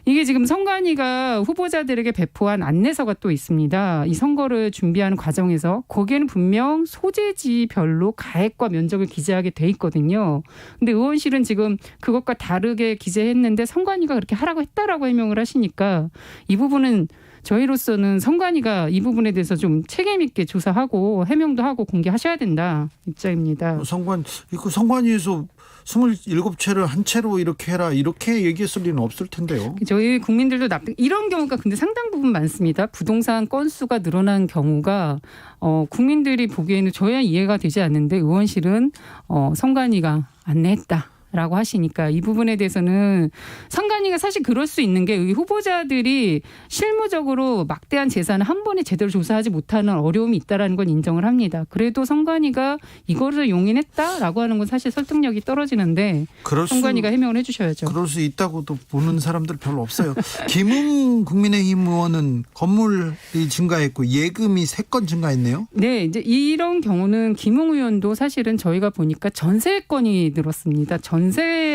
이게 지금 선관위가 후보자들에게 배포한 안내서가 또 있습니다. 이 선거를 준비하는 과정에서 거기에는 분명 소재지별로 가액과 면적을 기재하게 돼 있거든요. 근데 의원실은 지금 그것과 다르게 기재했는데 선관위가 그렇게 하라고 했다라고 해명을 하시니까 이 부분은 저희로서는 선관위가 이 부분에 대해서 좀 책임 있게 조사하고 해명도 하고 공개하셔야 된다 입장입니다. 선관위에서 27채를 한 채로 이렇게 해라 이렇게 얘기했을 리는 없을 텐데요. 저희 국민들도 이런 경우가 근데 상당 부분 많습니다. 부동산 건수가 늘어난 경우가 국민들이 보기에는 저야 이해가 되지 않는데 의원실은 선관위가 안내했다. 라고 하시니까 이 부분에 대해서는 선관위가 사실 그럴 수 있는 게 후보자들이 실무적으로 막대한 재산을 한 번에 제대로 조사하지 못하는 어려움이 있다는 건 인정을 합니다. 그래도 선관위가 이거를 용인했다라고 하는 건 사실 설득력이 떨어지는데 선관위가 해명을 해 주셔야죠. 그럴 수 있다고도 보는 사람들 별로 없어요. 김웅 국민의힘 의원은 건물이 증가했고 예금이 3건 증가했네요. 네, 이제 이런 경우는 김웅 의원도 사실은 저희가 보니까 전세건이 늘었습니다. 전세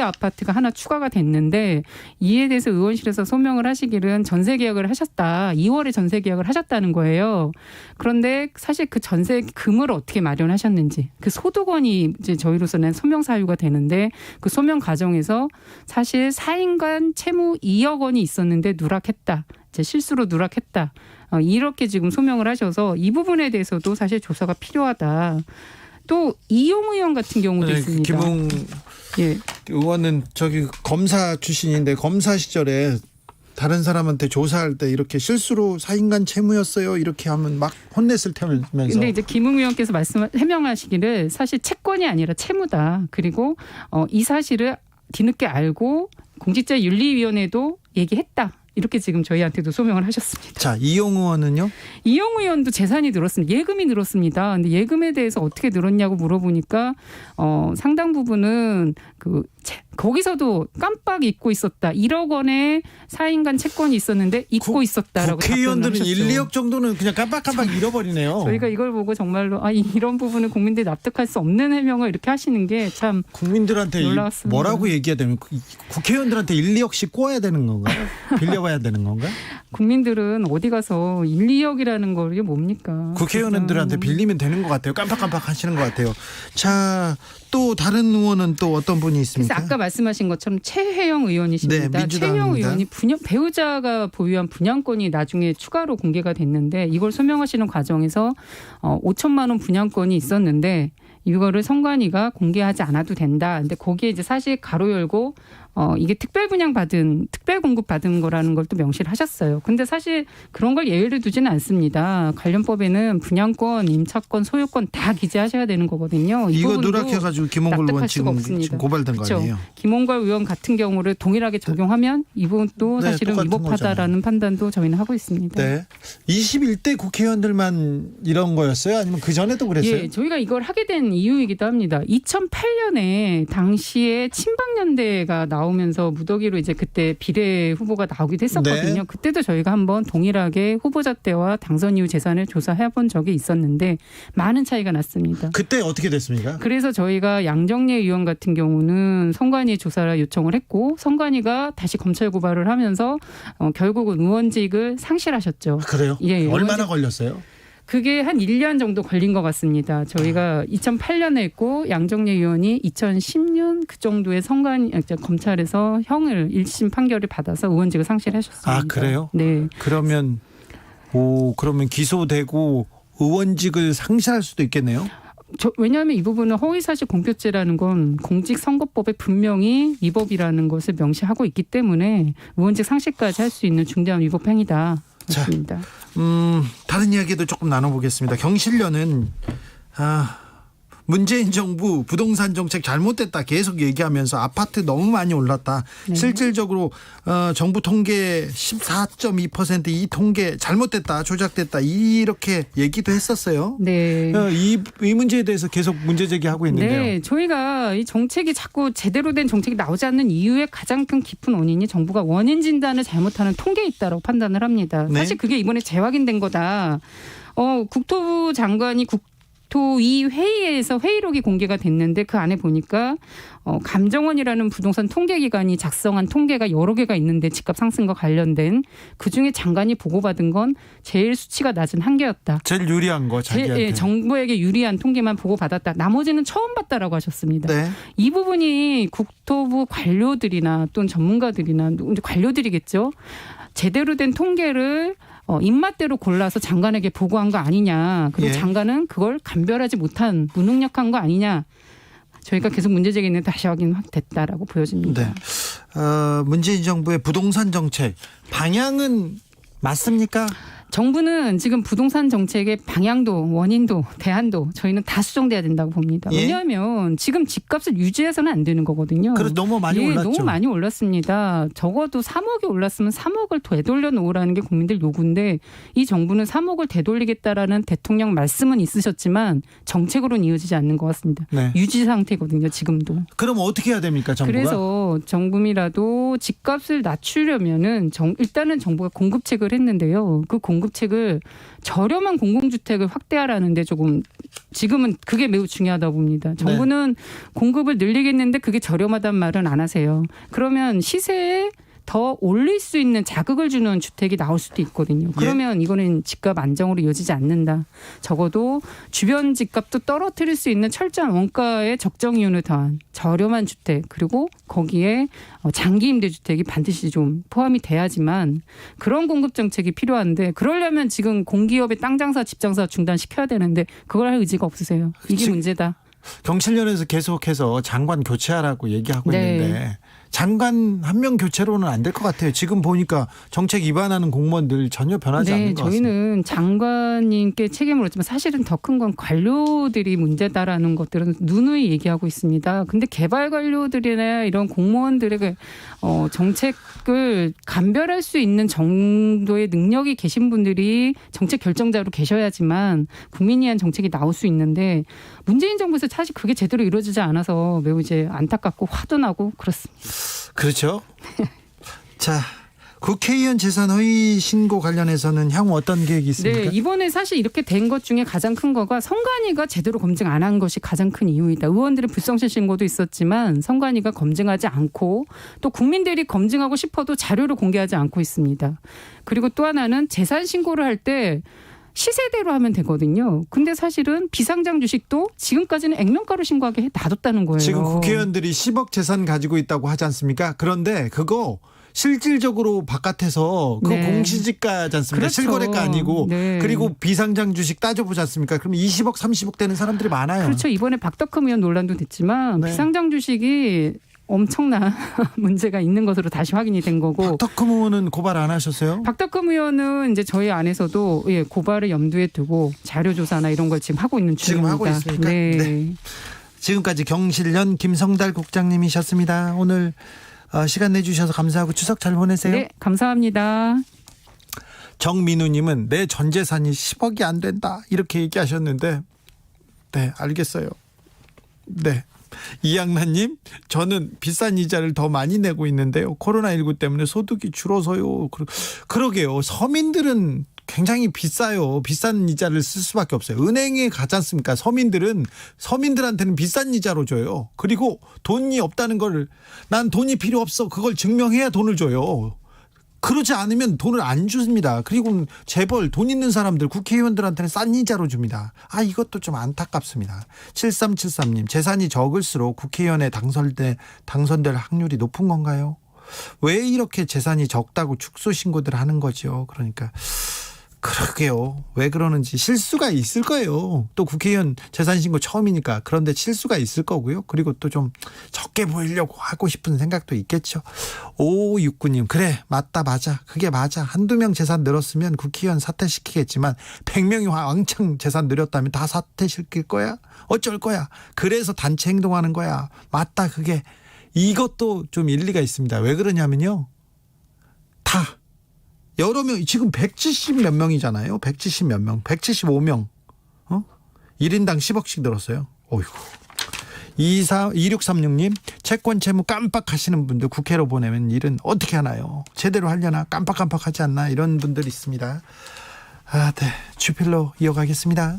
아파트가 하나 추가가 됐는데 이에 대해서 의원실에서 소명을 하시기는 전세 계약을 하셨다. 2월에 전세 계약을 하셨다는 거예요. 그런데 사실 그 전세금을 어떻게 마련하셨는지 그 소득원이 이제 저희로서는 소명 사유가 되는데 그 소명 과정에서 사실 4인간 채무 2억 원이 있었는데 누락했다. 이제 실수로 누락했다. 이렇게 지금 소명을 하셔서 이 부분에 대해서도 사실 조사가 필요하다. 또 이용 의원 같은 경우도 있습니다. 김웅 예. 의원은 저기 검사 출신인데 검사 시절에 다른 사람한테 조사할 때 이렇게 실수로 4인간 채무였어요 이렇게 하면 막 혼냈을 테면서. 근데 이제 김웅 의원께서 해명하시기를 사실 채권이 아니라 채무다. 그리고 이 사실을 뒤늦게 알고 공직자윤리위원회도 얘기했다. 이렇게 지금 저희한테도 소명을 하셨습니다. 자, 이용 의원은요? 이용 의원도 재산이 늘었습니다. 예금이 늘었습니다. 근데 예금에 대해서 어떻게 늘었냐고 물어보니까 상당 부분은 거기서도 깜빡 잊고 있었다. 1억 원의 4인간 채권이 있었는데 잊고 있었다라고 국회의원들은 답변을 하셨죠. 1, 2억 정도는 그냥 깜빡깜빡 잃어버리네요. 저희가 이걸 보고 정말로 이런 부분은 국민들이 납득할 수 없는 해명을 이렇게 하시는 게 참 국민들한테 놀라웠습니다. 뭐라고 얘기해야 되면 국회의원들한테 1, 2억씩 꼬아야 되는 건가요? 빌려봐야 되는 건가요? 국민들은 어디 가서 1, 2억이라는 거 이게 뭡니까? 국회의원들한테 빌리면 되는 것 같아요. 깜빡깜빡 하시는 것 같아요. 자, 또 다른 의원은 또 어떤 분이 있습니까? 그래서 아까 말씀하신 것처럼 최혜영 의원이십니다. 네, 민주당입니다. 최혜영 의원이 배우자가 보유한 분양권이 나중에 추가로 공개가 됐는데 이걸 소명하시는 과정에서 5천만 원 분양권이 있었는데 이거를 선관위가 공개하지 않아도 된다. 근데 거기에 이제 사실 가로 열고 이게 특별 공급 받은 거라는 걸 또 명시를 하셨어요. 근데 사실 그런 걸 예외를 두지는 않습니다. 관련법에는 분양권, 임차권, 소유권 다 기재하셔야 되는 거거든요. 이거 부분도 누락해가지고 김홍걸 의원 납득할 수가 없습니다. 지금 고발된 거 그렇죠. 아니에요? 김홍걸 의원 같은 경우를 동일하게 적용하면 이 부분도 네, 사실은 똑같은 위법하다라는 판단도 저희는 하고 있습니다. 네. 21대 국회의원들만 이런 거였어요? 아니면 그 전에도 그랬어요? 예, 저희가 이걸 하게 된 이유이기도 합니다. 2008년에 당시에 친박연대가 나오면서 무더기로 이제 그때 비례 후보가 나오기도 했었거든요. 네. 그때도 저희가 한번 동일하게 후보자 때와 당선 이후 재산을 조사해 본 적이 있었는데 많은 차이가 났습니다. 그때 어떻게 됐습니까? 그래서 저희가 양정래 의원 같은 경우는 선관위 조사를 요청을 했고 선관위가 다시 검찰 고발을 하면서 결국은 의원직을 상실하셨죠. 그래요? 예, 얼마나 걸렸어요? 그게 한 1년 정도 걸린 것 같습니다. 저희가 2008년에 했고 양정래 의원이 2010년 그 정도의 검찰에서 형을 1심 판결을 받아서 의원직을 상실하셨습니다. 아, 그래요? 네. 그러면 기소되고 의원직을 상실할 수도 있겠네요. 왜냐하면 이 부분은 허위사실 공표죄라는 건 공직선거법에 분명히 위법이라는 것을 명시하고 있기 때문에 의원직 상실까지 할 수 있는 중대한 위법 행위다. 자, 맞습니다. 다른 이야기도 조금 나눠보겠습니다. 경실련은 문재인 정부 부동산 정책 잘못됐다 계속 얘기하면서 아파트 너무 많이 올랐다. 네. 실질적으로 정부 통계 14.2% 이 통계 잘못됐다, 조작됐다 이렇게 얘기도 했었어요. 네. 이 문제에 대해서 계속 문제 제기하고 있는데요. 네, 저희가 이 정책이 자꾸 제대로 된 정책이 나오지 않는 이유의 가장 큰 깊은 원인이 정부가 원인 진단을 잘못하는 통계에 있다고 판단을 합니다. 네. 사실 그게 이번에 재확인된 거다. 국토부 장관이 국토위 회의에서 회의록이 공개가 됐는데 그 안에 보니까 감정원이라는 부동산 통계기관이 작성한 통계가 여러 개가 있는데 집값 상승과 관련된 그중에 장관이 보고받은 건 제일 수치가 낮은 한 개였다. 제일 유리한 거 자기한테. 정부에게 유리한 통계만 보고받았다. 나머지는 처음 봤다라고 하셨습니다. 네. 이 부분이 국토부 관료들이나 또는 전문가들이나 관료들이겠죠. 제대로 된 통계를 입맛대로 골라서 장관에게 보고한 거 아니냐. 그리고 예. 장관은 그걸 감별하지 못한 무능력한 거 아니냐. 저희가 계속 문제 제기했는데 다시 확인됐다라고 보여집니다. 네. 문재인 정부의 부동산 정책 방향은 맞습니까? 정부는 지금 부동산 정책의 방향도 원인도 대안도 저희는 다 수정돼야 된다고 봅니다. 예? 왜냐하면 지금 집값을 유지해서는 안 되는 거거든요. 그래서 너무 많이 올랐죠. 너무 많이 올랐습니다. 적어도 3억이 올랐으면 3억을 되돌려 놓으라는 게 국민들 요구인데 이 정부는 3억을 되돌리겠다라는 대통령 말씀은 있으셨지만 정책으로는 이어지지 않는 것 같습니다. 네. 유지 상태거든요. 지금도. 그럼 어떻게 해야 됩니까, 정부가? 그래서 정부라도 집값을 낮추려면은 일단은 정부가 공급책을 했는데요. 그 공급책을 저렴한 공공주택을 확대하라는데 조금 지금은 그게 매우 중요하다고 봅니다. 정부는 공급을 늘리겠는데 그게 저렴하다는 말은 안 하세요. 그러면 시세에 더 올릴 수 있는 자극을 주는 주택이 나올 수도 있거든요. 그러면 이거는 집값 안정으로 이어지지 않는다. 적어도 주변 집값도 떨어뜨릴 수 있는 철저한 원가의 적정 이윤을 더한 저렴한 주택 그리고 거기에 장기 임대주택이 반드시 좀 포함이 돼야지만 그런 공급 정책이 필요한데 그러려면 지금 공기업의 땅 장사 집 장사 중단시켜야 되는데 그걸 할 의지가 없으세요. 이게 문제다. 경실련에서 계속해서 장관 교체하라고 얘기하고 네. 있는데 장관 한 명 교체로는 안 될 것 같아요. 지금 보니까 정책 위반하는 공무원들 전혀 변하지 않는 것 같습니다. 저희는 장관님께 책임을 묻지만 사실은 더 큰 건 관료들이 문제다라는 것들은 누누이 얘기하고 있습니다. 근데 개발 관료들이나 이런 공무원들에게 정책을 감별할 수 있는 정도의 능력이 계신 분들이 정책 결정자로 계셔야지만 국민이 위한 정책이 나올 수 있는데 문재인 정부에서 사실 그게 제대로 이루어지지 않아서 매우 이제 안타깝고 화도 나고 그렇습니다. 그렇죠. 자, 국회의원 재산 허위 신고 관련해서는 향후 어떤 계획이 있습니까? 네, 이번에 사실 이렇게 된 것 중에 가장 큰 거가 선관위가 제대로 검증 안 한 것이 가장 큰 이유이다. 의원들은 불성실 신고도 있었지만 선관위가 검증하지 않고 또 국민들이 검증하고 싶어도 자료를 공개하지 않고 있습니다. 그리고 또 하나는 재산 신고를 할 때 시세대로 하면 되거든요. 근데 사실은 비상장 주식도 지금까지는 액면가로 신고하게 놔뒀다는 거예요. 지금 국회의원들이 10억 재산 가지고 있다고 하지 않습니까? 그런데 그거 실질적으로 바깥에서 그거 네. 공시지가지 않습니까? 그렇죠. 실거래가 아니고 네. 그리고 비상장 주식 따져보지 않습니까? 그럼 20억 30억 되는 사람들이 많아요. 그렇죠. 이번에 박덕흠 의원 논란도 됐지만 네. 비상장 주식이 엄청난 문제가 있는 것으로 다시 확인이 된 거고. 박덕흠 의원은 고발 안 하셨어요? 박덕흠 의원은 이제 저희 안에서도 고발을 염두에 두고 자료 조사나 이런 걸 지금 하고 있는 지금 중입니다. 하고 있습니까? 네. 네. 지금까지 경실련 김성달 국장님이셨습니다. 오늘 시간 내주셔서 감사하고 추석 잘 보내세요. 네, 감사합니다. 정민우님은 내 전 재산이 10억이 안 된다 이렇게 얘기하셨는데, 네, 알겠어요. 네. 이양란님, 저는 비싼 이자를 더 많이 내고 있는데요. 코로나19 때문에 소득이 줄어서요. 그러게요. 서민들은 굉장히 비싸요. 비싼 이자를 쓸 수밖에 없어요. 은행에 가지 않습니까? 서민들한테는 비싼 이자로 줘요. 그리고 돈이 없다는 걸, 난 돈이 필요 없어, 그걸 증명해야 돈을 줘요. 그러지 않으면 돈을 안 줍니다. 그리고 재벌, 돈 있는 사람들, 국회의원들한테는 싼 이자로 줍니다. 이것도 좀 안타깝습니다. 7373님, 재산이 적을수록 국회의원에 당선될 확률이 높은 건가요? 왜 이렇게 재산이 적다고 축소 신고들 하는 거죠? 그러니까 그러게요. 왜 그러는지. 실수가 있을 거예요. 또 국회의원 재산신고 처음이니까. 그런데 실수가 있을 거고요. 그리고 또 좀 적게 보이려고 하고 싶은 생각도 있겠죠. 5569님, 그래, 맞다, 맞아. 그게 맞아. 한두 명 재산 늘었으면 국회의원 사퇴시키겠지만 100명이 왕창 재산 늘었다면 다 사퇴시킬 거야? 어쩔 거야? 그래서 단체 행동하는 거야. 맞다, 그게. 이것도 좀 일리가 있습니다. 왜 그러냐면요, 다 여러 명, 지금 170 몇 명이잖아요. 170 몇 명, 175명. 1인당 10억씩 늘었어요. 어이구. 2636님, 채권 채무 깜빡하시는 분들 국회로 보내면 일은 어떻게 하나요? 제대로 하려나? 깜빡깜빡하지 않나? 이런 분들이 있습니다. 네. 주필로 이어가겠습니다.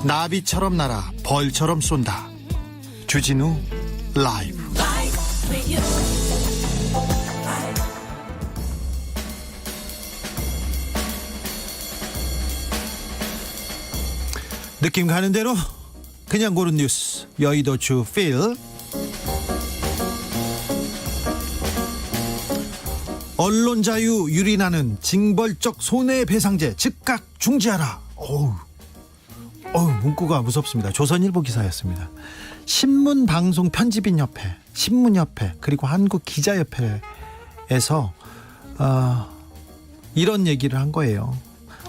나비처럼 날아 벌처럼 쏜다. 주진우 라이브. 느낌 가는 대로 그냥 고른 뉴스, 여의도 주필. 언론 자유 유린하는 징벌적 손해배상제 즉각 중지하라. 문구가 무섭습니다. 조선일보 기사였습니다. 신문방송 편집인협회, 신문협회, 그리고 한국기자협회에서 이런 얘기를 한 거예요.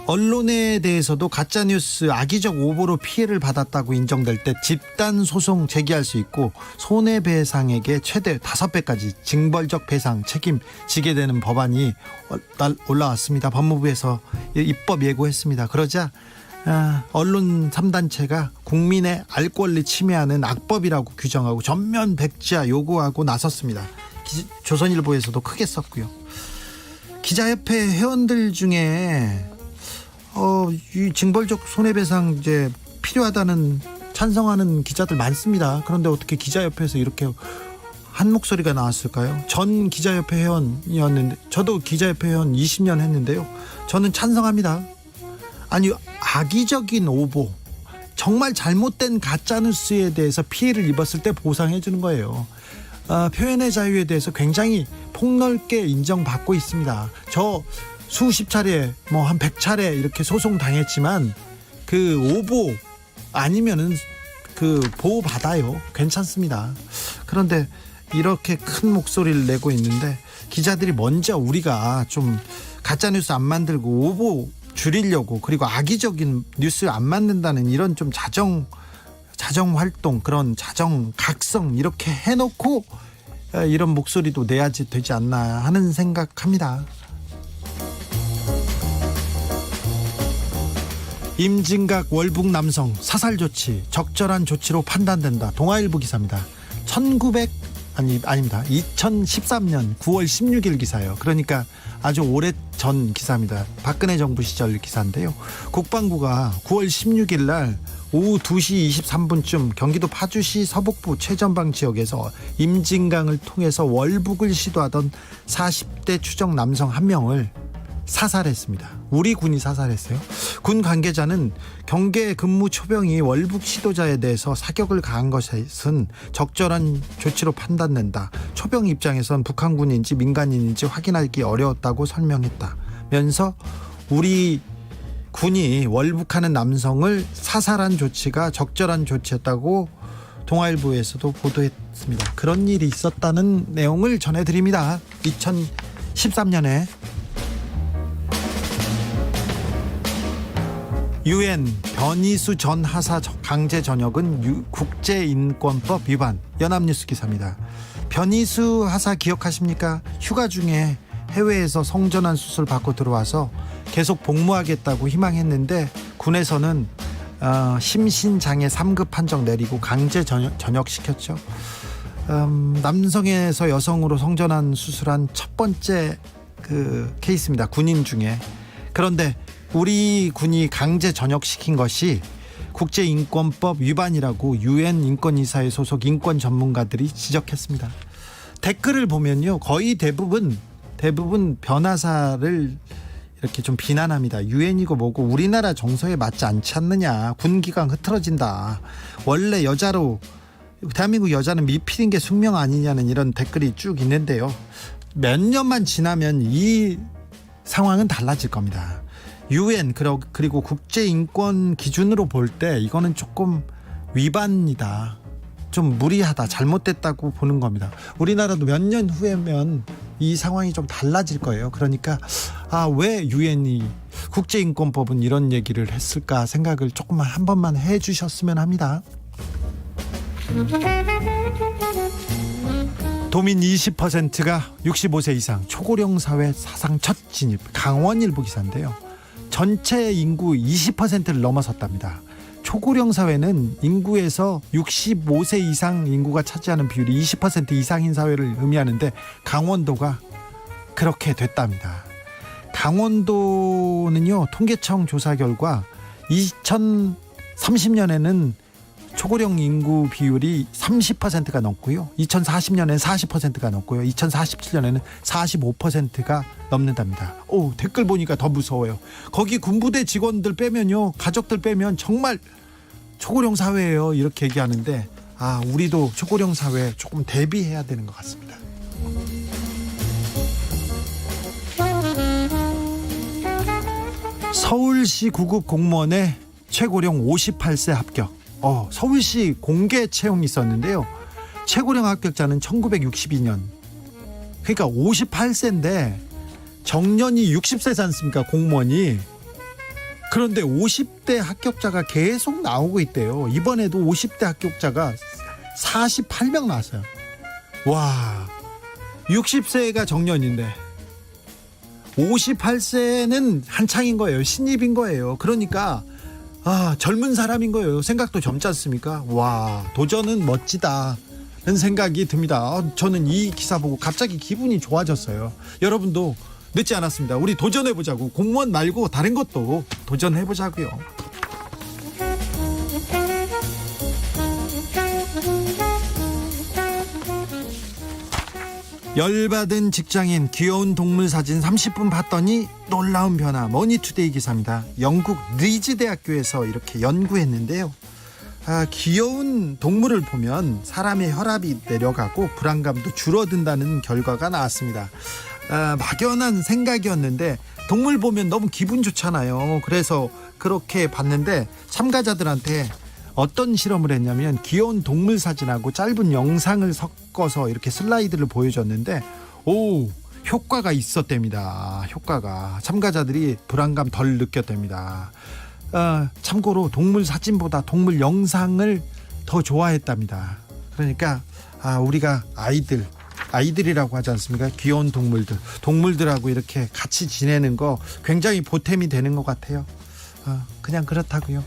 언론에 대해서도 가짜뉴스, 악의적 오보로 피해를 받았다고 인정될 때 집단소송 제기할 수 있고, 손해배상액의 최대 5배까지 징벌적 배상 책임지게 되는 법안이 올라왔습니다. 법무부에서 입법 예고했습니다. 그러자 언론 3단체가 국민의 알 권리 침해하는 악법이라고 규정하고 전면 백지화 요구하고 나섰습니다. 조선일보에서도 크게 썼고요. 기자협회 회원들 중에 이 징벌적 손해배상제 필요하다는 찬성하는 기자들 많습니다. 그런데 어떻게 기자협회에서 이렇게 한 목소리가 나왔을까요? 전 기자협회 회원이었는데, 저도 기자협회 회원 20년 했는데요. 저는 찬성합니다. 아니, 악의적인 오보, 정말 잘못된 가짜뉴스에 대해서 피해를 입었을 때 보상해 주는 거예요. 표현의 자유에 대해서 굉장히 폭넓게 인정받고 있습니다. 저 수십 차례, 한 100차례 이렇게 소송 당했지만 그 오보 아니면은 그 보호 받아요. 괜찮습니다. 그런데 이렇게 큰 목소리를 내고 있는데, 기자들이 먼저 우리가 좀 가짜뉴스 안 만들고 오보 줄이려고, 그리고 악의적인 뉴스 안 만든다는 이런 좀 자정 활동, 그런 자정 각성 이렇게 해놓고 이런 목소리도 내야지 되지 않나 하는 생각합니다. 임진각 월북 남성 사살 조치 적절한 조치로 판단된다. 동아일보 기사입니다. 2013년 9월 16일 기사예요. 그러니까 아주 오래전 기사입니다. 박근혜 정부 시절 기사인데요. 국방부가 9월 16일 날 오후 2시 23분쯤 경기도 파주시 서북부 최전방 지역에서 임진강을 통해서 월북을 시도하던 40대 추정 남성 한 명을 사살했습니다. 우리 군이 사살했어요. 군 관계자는 경계 근무 초병이 월북 시도자에 대해서 사격을 가한 것은 적절한 조치로 판단된다. 초병 입장에선 북한군인지 민간인인지 확인하기 어려웠다고 설명했다면서 우리 군이 월북하는 남성을 사살한 조치가 적절한 조치였다고 동아일보에서도 보도했습니다. 그런 일이 있었다는 내용을 전해드립니다. 2013년에 UN 변희수 전 하사 강제 전역은 국제인권법 위반. 연합뉴스 기사입니다. 변희수 하사 기억하십니까? 휴가 중에 해외에서 성전환 수술 받고 들어와서 계속 복무하겠다고 희망했는데 군에서는 심신장애 3급 판정 내리고 강제 전역시켰죠. 남성에서 여성으로 성전환 수술한 첫 번째 그 케이스입니다. 군인 중에. 그런데 우리 군이 강제 전역시킨 것이 국제인권법 위반이라고 UN 인권이사회 소속 인권 전문가들이 지적했습니다. 댓글을 보면요, 거의 대부분 변하사를 이렇게 좀 비난합니다. 유엔이고 뭐고 우리나라 정서에 맞지 않지 않느냐. 군기강 흐트러진다. 원래 대한민국 여자는 미필인 게 숙명 아니냐는 이런 댓글이 쭉 있는데요. 몇 년만 지나면 이 상황은 달라질 겁니다. UN 그리고 국제인권 기준으로 볼 때 이거는 조금 위반이다. 좀 무리하다. 잘못됐다고 보는 겁니다. 우리나라도 몇 년 후에면 이 상황이 좀 달라질 거예요. 그러니까 왜 유엔이 국제인권법은 이런 얘기를 했을까 생각을 조금만 한 번만 해주셨으면 합니다. 도민 20%가 65세 이상, 초고령 사회 사상 첫 진입. 강원일보 기사인데요. 전체 인구 20%를 넘어섰답니다. 초고령 사회는 인구에서 65세 이상 인구가 차지하는 비율이 20% 이상인 사회를 의미하는데 강원도가 그렇게 됐답니다. 강원도는요, 통계청 조사 결과 2030년에는 초고령 인구 비율이 30%가 넘고요. 2040년에는 40%가 넘고요. 2047년에는 45%가 넘는답니다. 댓글 보니까 더 무서워요. 거기 군부대 직원들 빼면요, 가족들 빼면 정말 초고령 사회예요. 이렇게 얘기하는데 우리도 초고령 사회에 조금 대비해야 되는 것 같습니다. 서울시 구급 공무원의 최고령 58세 합격. 서울시 공개 채용이 있었는데요. 최고령 합격자는 1962년. 그러니까 58세인데 정년이 60세지 않습니까? 공무원이. 그런데 50대 합격자가 계속 나오고 있대요. 이번에도 50대 합격자가 48명 나왔어요. 와, 60세가 정년인데 58세는 한창인 거예요. 신입인 거예요. 그러니까 젊은 사람인 거예요. 생각도 젊지 않습니까? 와, 도전은 멋지다는 생각이 듭니다. 저는 이 기사 보고 갑자기 기분이 좋아졌어요. 여러분도 늦지 않았습니다. 우리 도전해보자고. 공무원 말고 다른 것도 도전해보자고요. 열받은 직장인 귀여운 동물 사진 30분 봤더니 놀라운 변화. 머니투데이 기사입니다. 영국 리즈 대학교에서 이렇게 연구했는데요. 귀여운 동물을 보면 사람의 혈압이 내려가고 불안감도 줄어든다는 결과가 나왔습니다. 막연한 생각이었는데 동물 보면 너무 기분 좋잖아요. 그래서 그렇게 봤는데 참가자들한테 어떤 실험을 했냐면 귀여운 동물 사진하고 짧은 영상을 섞어서 이렇게 슬라이드를 보여줬는데 효과가 있었답니다. 효과가 참가자들이 불안감 덜 느꼈답니다. 참고로 동물 사진보다 동물 영상을 더 좋아했답니다. 그러니까 우리가 아이들이라고 하지 않습니까? 귀여운 동물들하고 이렇게 같이 지내는 거 굉장히 보탬이 되는 것 같아요. 그냥 그렇다고요.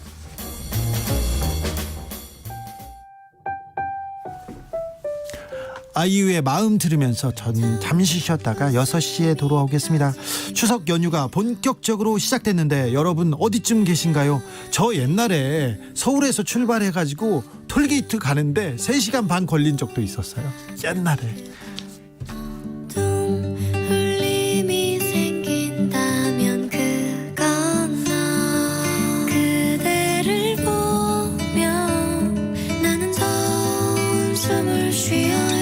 아이유의 마음 들으면서 전 잠시 쉬었다가 6시에 돌아오겠습니다. 추석 연휴가 본격적으로 시작됐는데 여러분 어디쯤 계신가요? 저 옛날에 서울에서 출발해가지고 톨게이트 가는데 3시간 반 걸린 적도 있었어요. 옛날에. 그대를 보며 나는 더 숨을 쉬어